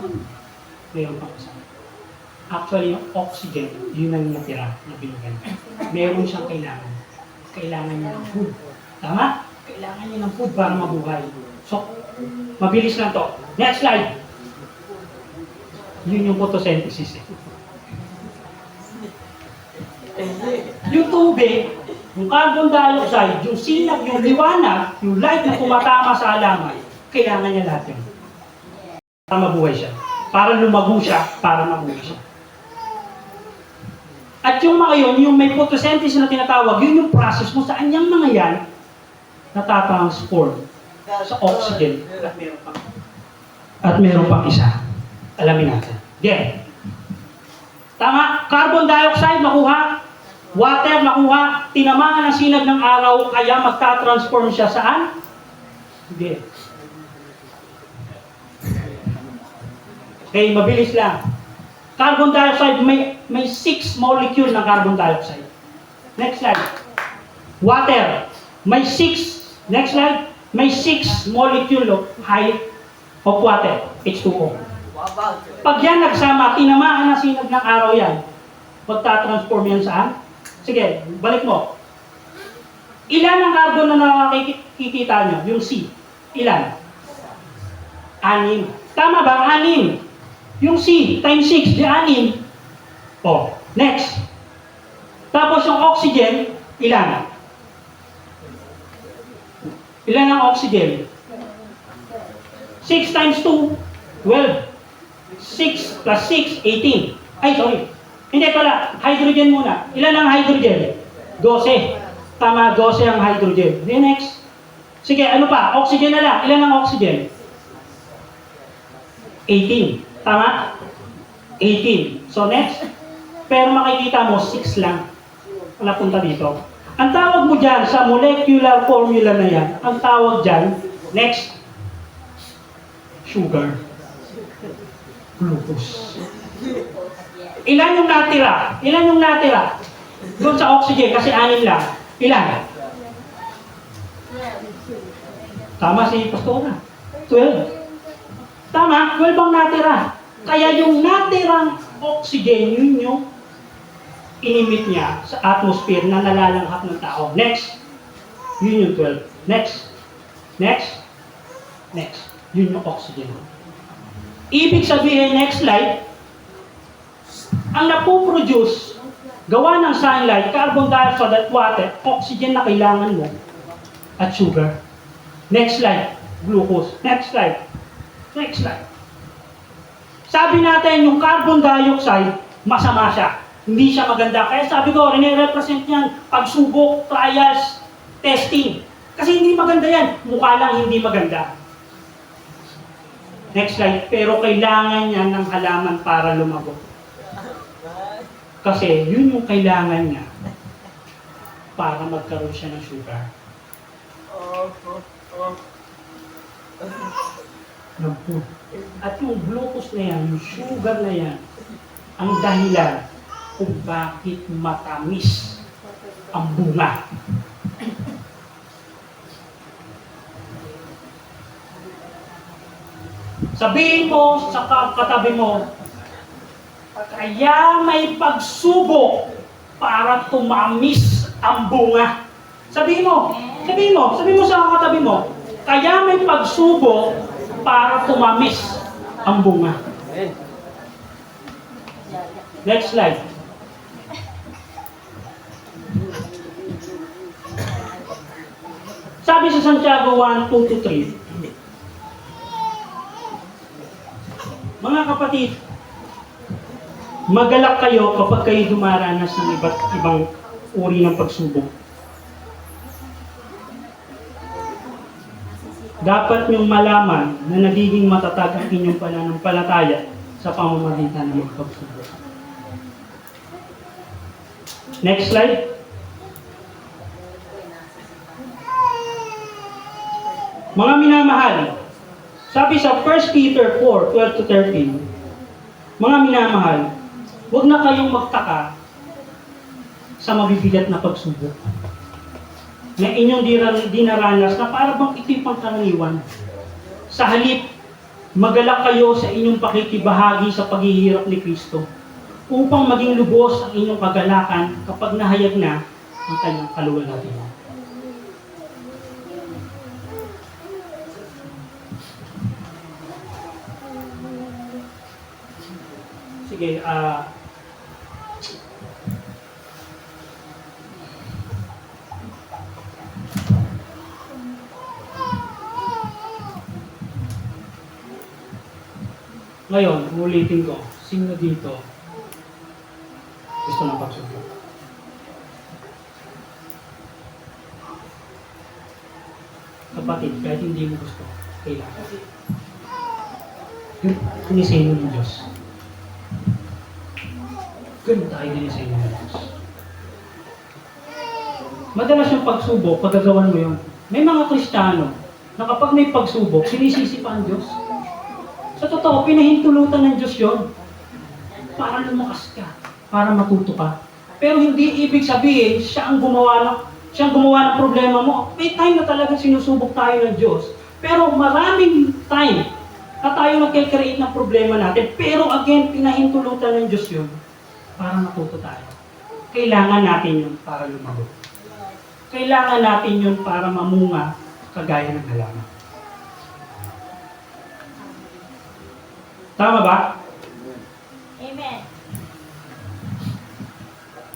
A: mayroon pang kasama. Actually, yung oxygen, yun ang natira na binigay. Meron siyang kailangan. Kailangan niya ng food. Tama? Kailangan niya ng food para mabuhay. So, mabilis lang to. Next slide. Yun yung photosynthesis. Yung tubig, yung carbon dioxide, yung sinag, yung liwanag, yung light na tumatama sa halaman, kailangan niya lahat yun. Para mabuhay siya. Para lumago siya, para mabuhay siya. At yung mga yun, yung may photosynthesis na tinatawag, yun yung process kung saan yung mga yan natatransform sa oxygen. At meron pang isa. Alamin natin. Again. Tama? Carbon dioxide nakuha, water nakuha, tinamaan ang sinag ng araw, kaya magta-transform siya saan? Again. Okay, mabilis lang. Carbon dioxide, may 6 molecule ng carbon dioxide. Next slide. Water, may 6. Next slide. May 6 molecule of water, H2O. Pag yan nagsama, tinamaan na sinag ng araw yan, Magta-transform yan saan? Sige, balik mo. Ilan ang carbon na nakikita nyo? Yung C. Ilan? 6. Tama ba? 6. Yung C times 6, di 6. Oh, next. Tapos yung oxygen, ilan? Ilan ang oxygen? 6 times 2, 12. 6 plus 6, 18. Ay, sorry. Hindi pala, hydrogen muna. Ilan ang hydrogen? 12. Tama, 12 ang hydrogen. Okay, next. Sige, ano pa? Oxygen na lang. Ilan ang oxygen? 18. Tama? 18. So next. Pero makikita mo, 6 lang ang napunta dito. Ang tawag mo dyan sa molecular formula na yan, ang tawag dyan, next, sugar. Glucose. Ilan yung natira? Ilan yung natira? Doon sa oxygen, kasi 6 lang. Ilan? Tama si Pastora. 12. Tama, 12 ang natira. Kaya yung natirang oxygen, yun yung inimit niya sa atmosphere na nalalanghap ng tao. Next. Yun yung 12. Next. Next. Next. Yun yung oxygen. Ibig sabihin, next slide, ang napoproduce, gawa ng sunlight, carbon dioxide at water, oxygen na kailangan mo, at sugar. Next slide. Glucose. Next slide. Next slide. Sabi natin, yung carbon dioxide, masama siya. Hindi siya maganda. Kaya sabi ko, represent niyan, pagsubok, trials, testing. Kasi hindi maganda yan. Mukha lang hindi maganda. Next slide. Pero kailangan niya ng halaman para lumago. Kasi yun yung kailangan niya para magkaroon siya ng sugar. Ng food. At yung glucose na yan, yung sugar na yan, ang dahilan kung bakit matamis ang bunga. Sabihin mo sa katabi mo, kaya may pagsubok para tumamis ang bunga. Sabihin mo sa katabi mo, kaya may pagsubok para tumamis ang bunga. Next slide. Sabi sa Santiago 1:2-3, mga kapatid, magalak kayo kapag kayo dumaranas ng iba't ibang uri ng pagsubok. Dapat niyong malaman na nagiging matatag ang inyong pananampalataya sa pamamagitan ng mga pagsubok. Next slide. Mga minamahal, sabi sa 1 Peter 4:12-13, mga minamahal, huwag na kayong magtaka sa mabibigat na pagsubok na inyong dinaranas na para bang ito'y pangkaraniwan. Sa halip, magalak kayo sa inyong pakikibahagi sa paghihirap ni Kristo upang maging lubos ang inyong kagalakan kapag nahayag na ang kanyang kaluwalhatian. Sige, ngayon, ulitin ko, sino dito gusto ng pagsubok? Kapatid, kahit hindi mo gusto, kailangan. Yun, inisay mo ng Diyos. Ganun tayo inisay mo ng Diyos. Madalas yung pagsubok, pagkagawan mo yun. May mga Kristiyano na kapag may pagsubok, sinisisi pa ang Diyos. Sa totoo, pinahintulutan ng Diyos yun. Para lumakas ka, para matuto ka. Pero hindi ibig sabihin, siya ang gumawa ng problema mo. May time na talagang sinusubok tayo ng Diyos. Pero maraming time na tayo nagkikreate ng problema natin. Pero again, pinahintulutan ng Diyos yun para matuto tayo. Kailangan natin yun para lumago. Kailangan natin yun para mamunga kagaya ng halaman. Tama ba?
D: Amen.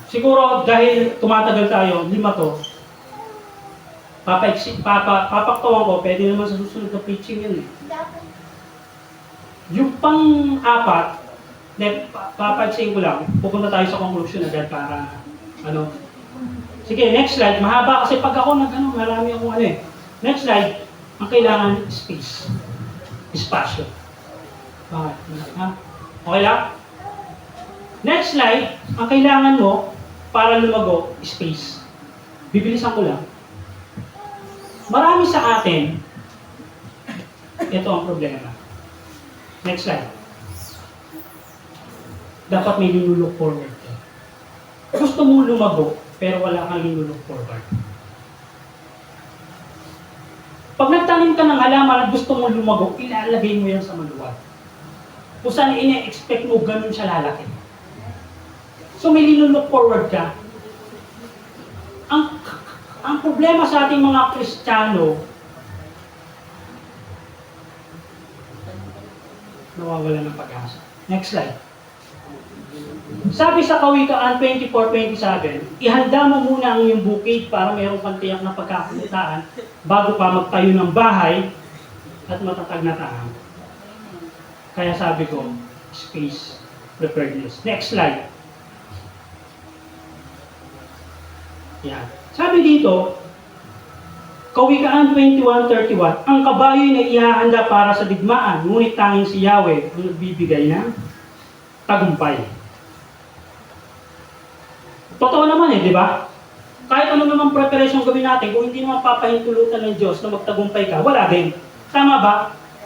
A: Siguro dahil tumatagal tayo, 5 to, papaktawan ko, pwede naman sa susunod na preaching yun eh. Yung pang-4, papaitsin ko lang, pupunta tayo sa conclusion agad para, ano. Sige, next slide. Mahaba kasi pag ako marami akong ano eh. Next slide, ang kailangan space. Espasyo. Bakit? Ha? Okay lang? Next slide, ang kailangan mo para lumago, space. Bibilisan ko lang. Marami sa atin, ito ang problema. Next slide. Dapat may linulook forward ka. Gusto mo lumago, pero wala kang linulook forward. Pag nagtanim ka ng halaman at gusto mo lumago, ilalagay mo yan sa maluwag. Kung saan ine-expect mo, ganun siya lalaki. So may linulook forward ka. Ang problema sa ating mga Kristiyano, nawawala ng pag-asa. Next slide. Sabi sa Kawikaan 24:27, ihanda mo muna ang iyong bukid para mayroong pantiyak na pagkakakitaan bago pa magtayo ng bahay at matatag na tahanan. Kaya sabi ko, space preparedness. Next slide. Yan. Sabi dito, Kawikaan 21:31, ang kabayo na ihahanda para sa digmaan, ngunit tanging si Yahweh ang nagbibigay ng tagumpay. Totoo naman eh, di ba? Kahit ano naman preparation gawin natin, kung hindi naman papahintulutan ng Diyos na magtagumpay ka, wala din. Tama ba?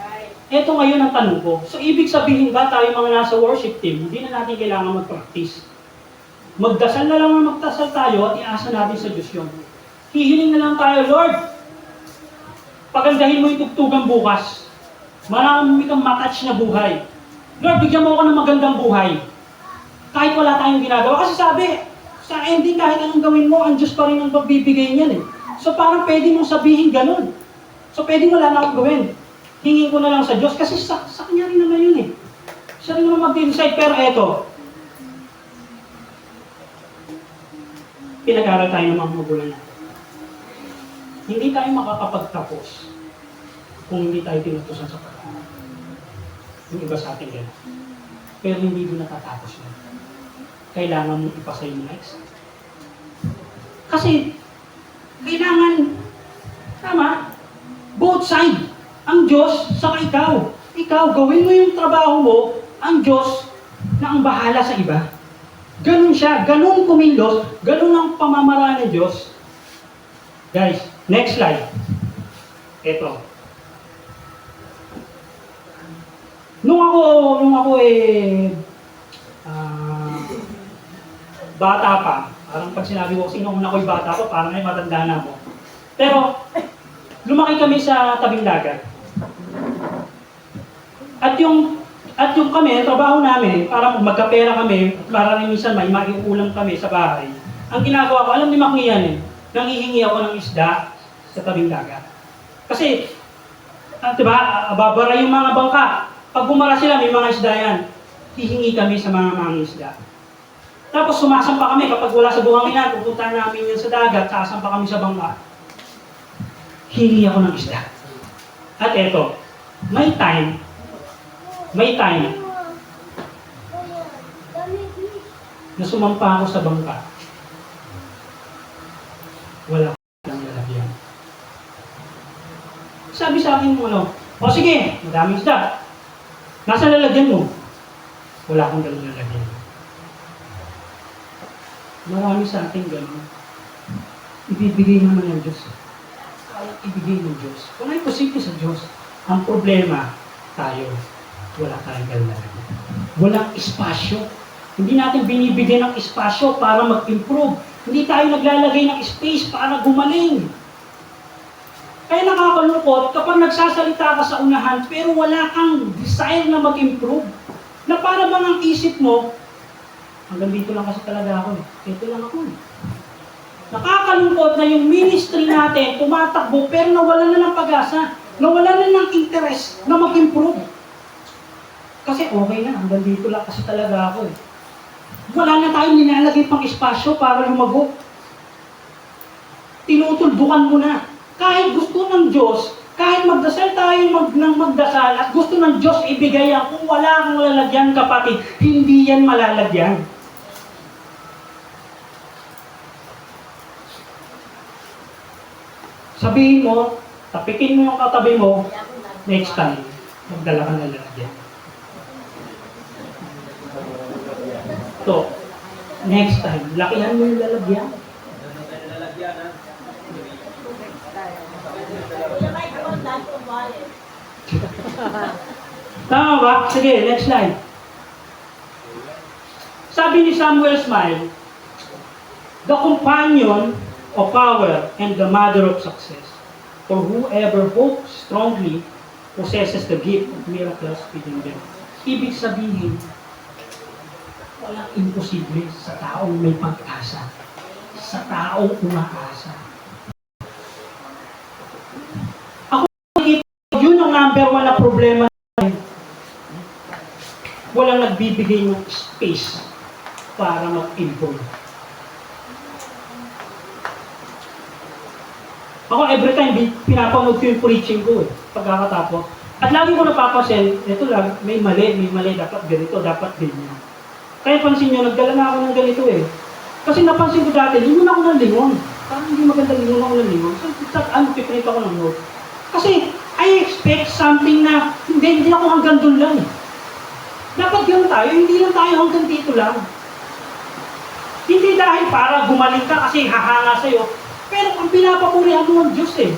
D: Right.
A: Ito ngayon ang tanong ko. So, ibig sabihin ba tayo mga nasa worship team, hindi na natin kailangan mag-practice? Magdasal na lang na magdasal tayo at iasa natin sa Diyos yun. Hihiling na lang tayo, Lord, pagandahin mo yung tugtugan bukas. Marami kang matouch na buhay. Lord, bigyan mo ako ng magandang buhay. Kahit wala tayong ginagawa. Kasi sabi, sa ending, kahit anong gawin mo, ang Diyos pa rin ang magbibigay niyan eh. So parang pwede mong sabihin ganun. So pwede wala na akong gawin. Hingin ko na lang sa Diyos kasi sa Kanya rin naman yun eh. Siya rin naman mag-decide. Pero eto, pinag-aral tayo ng mga magulang natin. Hindi tayo makakapagtapos kung hindi tayo tinutusan sa pag-aaral. Yung iba sa atin yan. Pero hindi doon natatapos yun. Kailangan mong ipasa yung mga exam. Kasi, kailangan, tama, both side. Ang Diyos, saka ikaw. Ikaw, gawin mo yung trabaho mo, ang Diyos na ang bahala sa iba. Ganun siya, ganun kumilos, ganun ang pamamaraan ng Diyos. Guys, next slide. Ito. Nung ako bata pa, parang pag sinabi ko, sino kung ako'y bata ko, parang ay matanda na ako. Pero, lumaki kami sa tabing dagat. At yung kami, trabaho namin, para magkapera kami, para rin minsan may maiulam kami sa bahay. Ang ginagawa ko, alam ni Maki yan eh, nanghihingi ako ng isda sa tabing dagat. Kasi, diba, babara yung mga bangka. Pag bumara sila, may mga isda yan. Hihingi kami sa mga isda. Tapos sumasampa kami kapag wala sa buhanginan, pupunta namin yan sa dagat, sasampa kami sa bangka. Hingi ako ng isda. At eto, may time na sumampa ako sa bangka. Wala akong lalagyan. Sabi sa akin mo, o sige, madaming isda. Nasa lalagyan mo? Wala akong dalang lalagyan. Marami sa ating gano'n. Ibibigay naman ng Diyos. Kaya ibigay ng Diyos. Kung ay posible sa Diyos, ang problema, tayo, wala tayong lalagyan. Walang espasyo. Hindi natin binibigyan ng espasyo para mag-improve. Hindi tayo naglalagay ng space para gumaling. Kaya nakakalungkot kapag nagsasalita ka sa unahan pero wala kang desire na mag-improve. Na para bang ang isip mo, Hanggang dito lang kasi talaga ako eh. Ito lang ako eh. Nakakalungkot na yung ministry natin tumatakbo pero nawalan na ng pag-asa. Nawalan na ng interest na mag-improve. Kasi okay na, hanggang dito lang kasi talaga ako eh. Wala na tayong nilalagay pang espasyo para lumago. Tinutuldukan mo na. Kahit gusto ng Diyos, kahit magdasal tayo ng magdasal at gusto ng Diyos ibigay yan, kung wala kang lalagyan kapatid, hindi yan malalagyan. Sabihin mo, tapikin mo yung katabi mo, next time, magdala ka ng lalagyan. Ito, next time, lakihan mo yung lalagyan.
D: Kuya Mike, ako dahil kung wallet.
A: Tama ba? Sige, next slide. Sabi ni Samuel Smile, the companion of power and the mother of success, for whoever hopes strongly possesses the gift of miracles within them. Ibig sabihin, walang imposible sa taong may pag-asa, sa taong umaasa. Ako nakikita, yun ang number one na problema natin. Walang nagbibigay ng space para mag-improve. Ako every time, pinapanood ko yung preaching ko eh, pagkakatapos. At lagi ko napapasin, ito lang, may mali, dapat ganito, dapat ganyan. Kaya pansin nyo, nagdala na ako ng ganito eh. Kasi napansin ko dati, lingon ako ng lingon. Parang hindi maganda lingon ako ng lingon. So, piprint ako ng note. Kasi, I expect something na, hindi ako hanggang doon lang eh. Dapat yun tayo, hindi lang tayo hanggang dito lang. Hindi dahil para gumaling ka kasi hahanga sa'yo, pero ang pinapapurihan mo ng Diyos eh.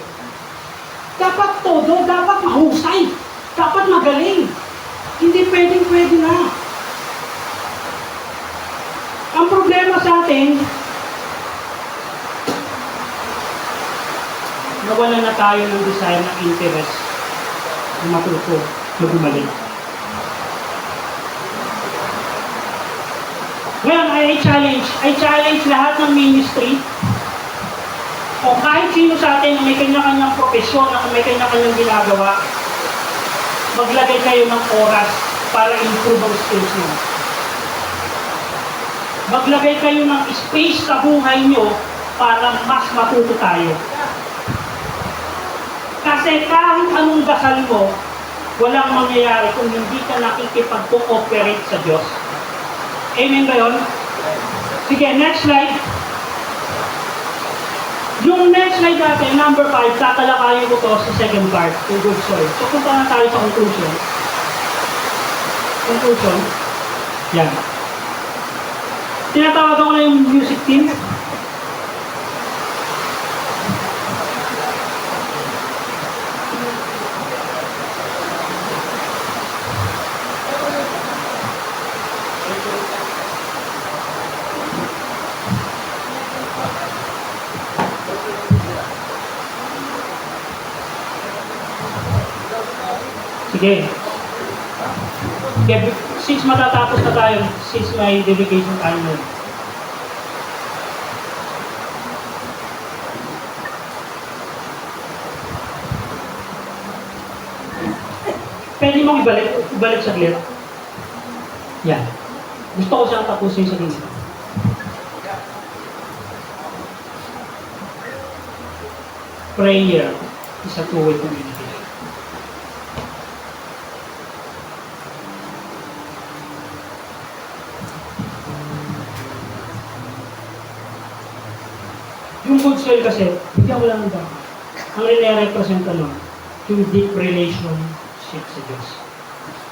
A: Dapat todo, dapat mahusay, dapat magaling. Hindi pwede na. Ang problema sa atin, nawala na tayo ng desire ng interest na matuto, na gumaling. Ngayon, I challenge lahat ng ministry o kahit sino sa atin na may kanya-kanyang profesyon, na may kanya-kanyang ginagawa, maglagay kayo ng oras para improve ang skills nyo. Maglagay kayo ng space sa buhay nyo para mas matuto tayo. Kasi kahit anong dasal mo, walang mangyayari kung hindi ka nakikipag-cooperate sa Diyos. Amen ba yun? Sige, next slide. Yung next slide natin, number 5, tatalakayin ko to sa second part, yung good soil. So, punta na tayo sa conclusion. Conclusion. Yan. Tinatawagan ko na yung music team. Sige. Since matatapos na tayo, since may dedication time na. Pwede mong ibalik saglit. Yan. Gusto ko siyang tapusin sa ganito. Prayer is a two-way communication. Yung good soil kasi, bigyan ko lang ng baka. Ang rin-representa nun, yung deep relationship sa Diyos.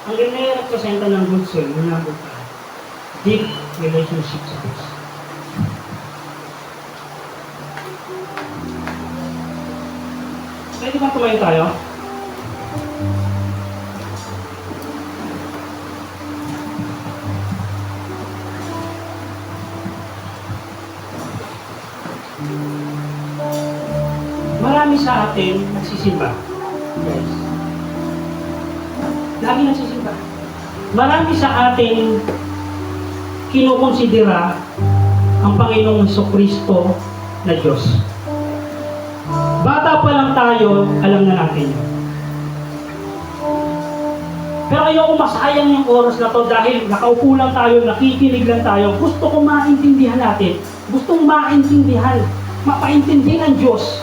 A: Ang rin-representa ng good soil, yung number 5, deep relationship sa Diyos. Pwede ba tumayo tayo? Marami sa atin nagsisimba. Yes. Lagi nagsisimba. Marami sa atin kinukonsidera ang Panginoong Jesucristo na Diyos. Bata pa lang tayo, alam na natin yun. Pero ayoko masayang yung oras na to dahil nakaupo lang tayo, nakikinig lang tayo. Gusto kong maintindihan natin. Gustong maintindihan, mapaintindi ng Diyos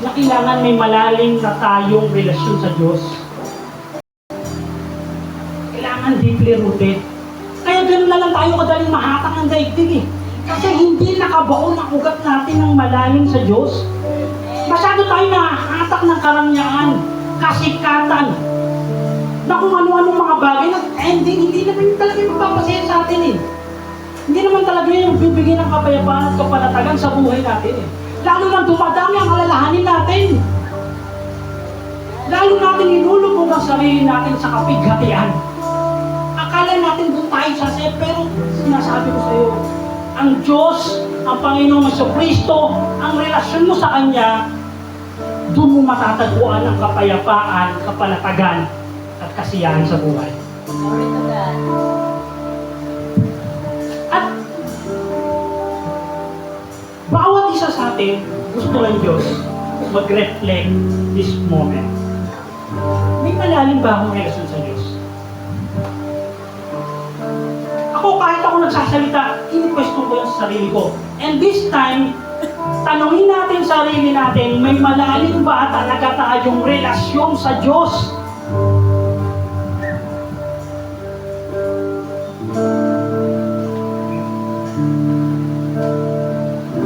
A: na kailangan may malalim na tayong relasyon sa Diyos. Kailangan deeply rooted. Kaya gano'n na lang tayo kadaling mahatak ng daigdig eh. Kasi hindi nakabaon ang ugat natin ng malalim sa Diyos. Masyado tayo nahahatak ng karangyaan, kasikatan, na kung ano-anong mga bagay na ending, hindi naman yung talaga yung magpapasaya sa atin eh. Hindi naman talaga yung bibigyan ng kapayapaan at kapanatagan sa buhay natin eh. Lalo na dumadami ang alalahanin natin. Lalo natin inulubog ang sarili natin sa kapighatian. Akala natin doon tayo sasaya, pero sinasabi ko sa iyo, ang Diyos, ang Panginoong Jesucristo, ang relasyon mo sa Kanya, doon mo matatagpuan ang kapayapaan, kapanatagan, at kasiyahan sa buhay.
D: Glory to God.
A: At bawat isa sa atin, gusto ng Diyos mag-reflect this moment. May malalim ba akong relasyon sa Diyos? Ako, kahit ako nagsasalita, ini-question ko yung sarili ko. And this time, tanongin natin sarili natin, may malalim ba talaga tayong relasyon sa Diyos?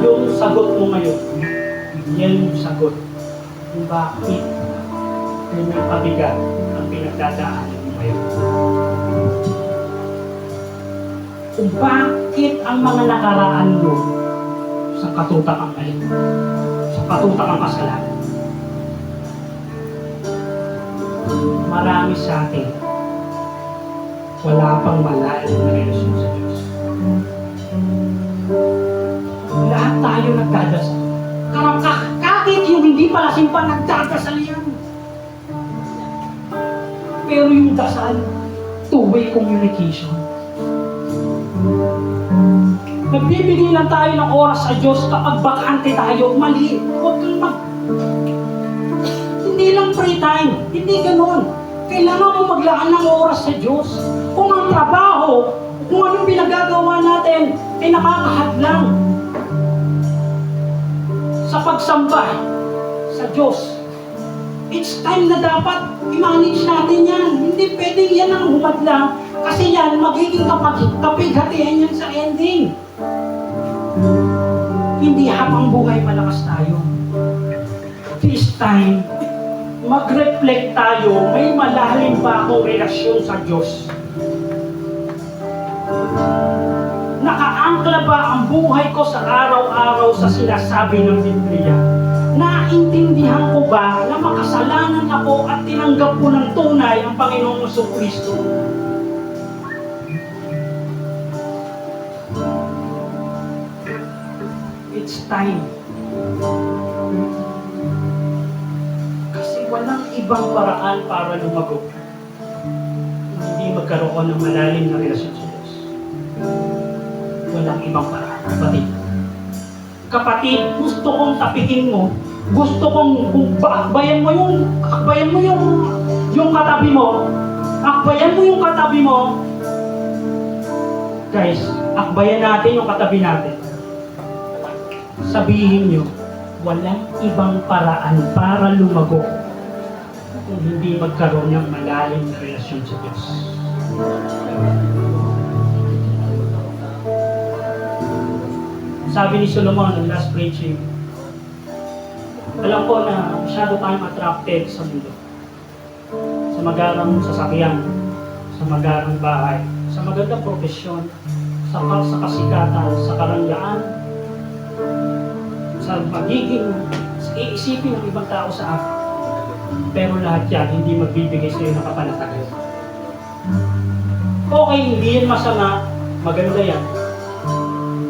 A: Yung sagot mo ngayon, yan yung sagot kung bakit may pabigat ang pinagdadaanan mo ngayon. Kung bakit ang mga nakaraan mo sa katutakang mali, sa katutakang kasalanan. Marami sa atin wala pang malalim na relasyon sa Diyos. Lahat tayo nagdadasal. Kahit yung hindi pala simpa, nagdadasal yan. Pero yung dasal, two-way communication. Nagbibigay lang tayo ng oras sa Diyos kapag bakante tayo, mali. Huwag kang Hindi lang free time. Hindi ganun. Kailangan mo maglaan ng oras sa Diyos. Kung ang trabaho, kung anong pinagagawa natin, ay nakakahadlang sa pagsamba sa Diyos. It's time na dapat i-manage natin yan. Hindi pwedeng yan ang humadlang kasi yan magiging kapighatian yan sa ending. Hindi habang buhay malakas tayo. This time, mag-reflect tayo, may malalim ba akong relasyon sa Diyos? Nakaangkla ba ang buhay ko sa araw-araw sa sinasabi ng Biblia? Naintindihan ko ba na makasalanan ako at tinanggap ko ng tunay ang Panginoong Jesucristo? It's time. Kasi walang ibang paraan para lumago. Hindi magkaroon ng malalim na relasyon sa Diyos. Walang ibang paraan. Kapatid, gusto kong tapikin mo. Gusto kong akbayan mo yung katabi mo. Akbayan mo yung katabi mo. Guys, akbayan natin yung katabi natin. Sabihin nyo, walang ibang paraan para lumago kung hindi magkaroon ng malalim na relasyon sa Diyos. Sabi ni Solomon ng last preaching, alam ko na masyado tayong attracted sa mundo. Sa magarang sasakyan, sa magarang bahay, sa magandang profesyon, sa kasikatan, sa karangyaan, sa pagiging iisipin ng ibang tao sa akin. Pero lahat yan hindi magbibigay sa iyo ng kapanatagan. Okay, hindi yan masama, maganda yan.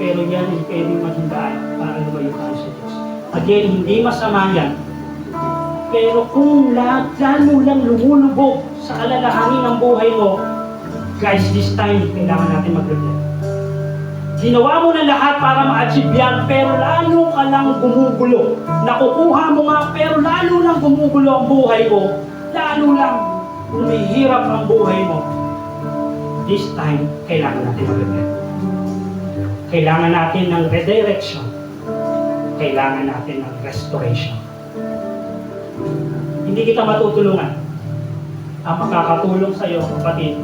A: Pero yan ay pwedeng maging daan para lumayo tayo sa Diyos. Again, hindi masama yan. Pero kung lalo lang lumulubog sa alalahanin ng buhay mo, Guys, this time, kailangan natin mag-repent. Ginawa mo na lahat para ma-achieve yan, pero lalo ka lang gumugulo. Nakukuha mo nga, pero lalo lang gumugulo ang buhay mo. Lalo lang umihirap ang buhay mo. This time, kailangan natin mag-repent. Kailangan natin ng redirection. Kailangan natin ng restoration. Hindi kita matutulungan. Ang makakatulong sa iyo, kapatid,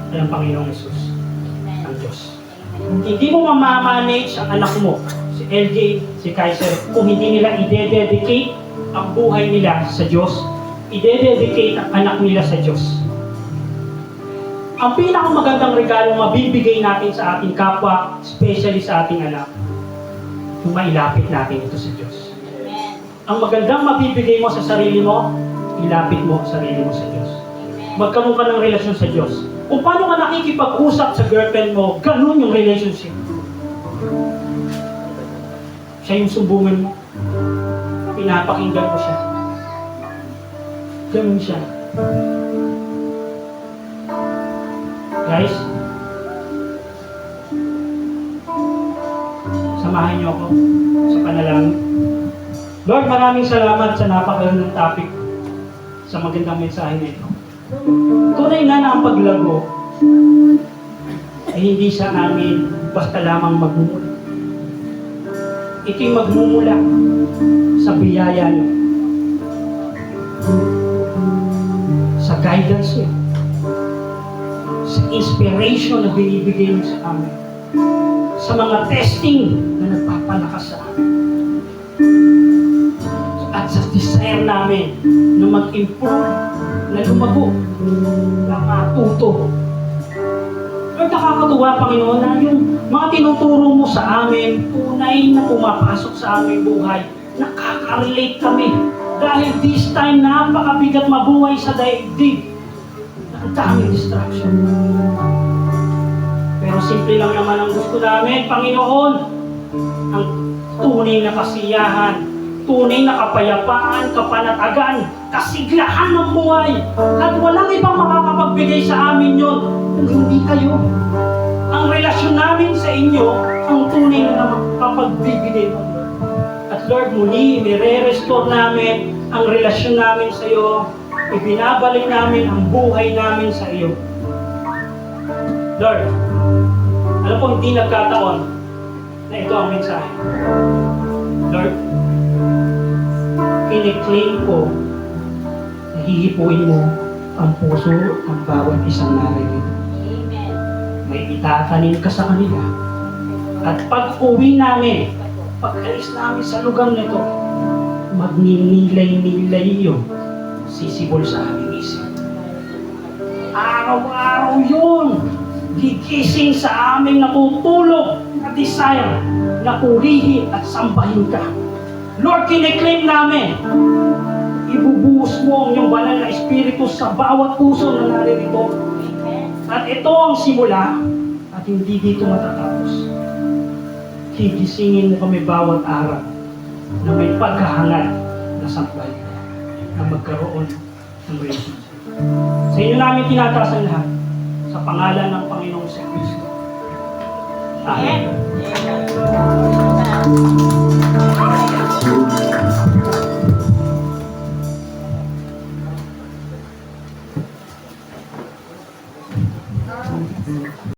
A: ay ang Panginoong Hesus, ang Diyos. Hindi mo mamamanage ang anak mo, si LJ, si Kaiser, kung hindi nila i-dedicate ang buhay nila sa Diyos, i-dedicate ang anak nila sa Diyos. Ang pinakamagandang regalo mabibigay natin sa ating kapwa, especially sa ating anak, kung mailapit natin ito sa Diyos.
D: Amen.
A: Ang magandang mabibigay mo sa sarili mo, ilapit mo ang sarili mo sa Diyos. Magkaroon ka ng relasyon sa Diyos. Kung paano ka nakikipag-usap sa girlfriend mo, ganun yung relationship. Siya yung sumbungan mo. Pinapakinggan mo siya. Ganun siya. Guys, samahan niyo ako sa panalangin. Lord, maraming salamat sa napakagandang topic, sa magandang mensahe nito. Tunay na ang paglago ay hindi sa amin basta lamang magmumula. Ito'y magmumula sa biyaya niyo, sa guidance niyo, sa inspiration na binibigay niyo sa amin, sa mga testing na nagpapalakas sa amin, at sa desire namin na mag-improve, na lumago, na matuto. Lord, nakakatuwa, Panginoon, na yung mga tinuturo mo sa amin, tunay na pumapasok sa aming buhay, nakaka-relate kami. Dahil this time, napakabigat mabuhay sa daigdig. Ang daming distraction. Pero simple lang naman ang gusto namin, Panginoon, ang tunay na kasiyahan, tunay na kapayapaan, kapanatagan, kasiglahan ng buhay. At walang ibang makakapagbigay sa amin yon kung hindi kayo. Ang relasyon namin sa inyo, ang tunay na makapagbibigay ng Lord. At Lord, muli, nire-restore namin ang relasyon namin sa iyo. Ibinabalik namin ang buhay namin sa iyo. Lord, alam ko hindi nagkataon na ito ang mensahe. Lord, kiniklaim ko na hihipuin mo ang puso ng bawat isang narinig.
D: Amen.
A: May itatanim ka sa kanila. At pag-uwi namin, pag-alis namin sa lugar nito, magninilay-nilay yun, sisibol sa aming isip. Araw-araw yun, gigising sa aming natutulog na desire na purihin at sambahin ka. Lord, kiniklaim namin, ibubuhos mo ang iyong banal na espiritu sa bawat puso na naririto.
D: Amen.
A: At ito ang simula at hindi dito matatapos. Gigisingin mo kami bawat araw na may pagkahangad na sampay na magkaroon ng relationship. Sa inyo namin tinataas ang lahat sa pangalan ng Panginoong Kristo. Amen.
D: Amen.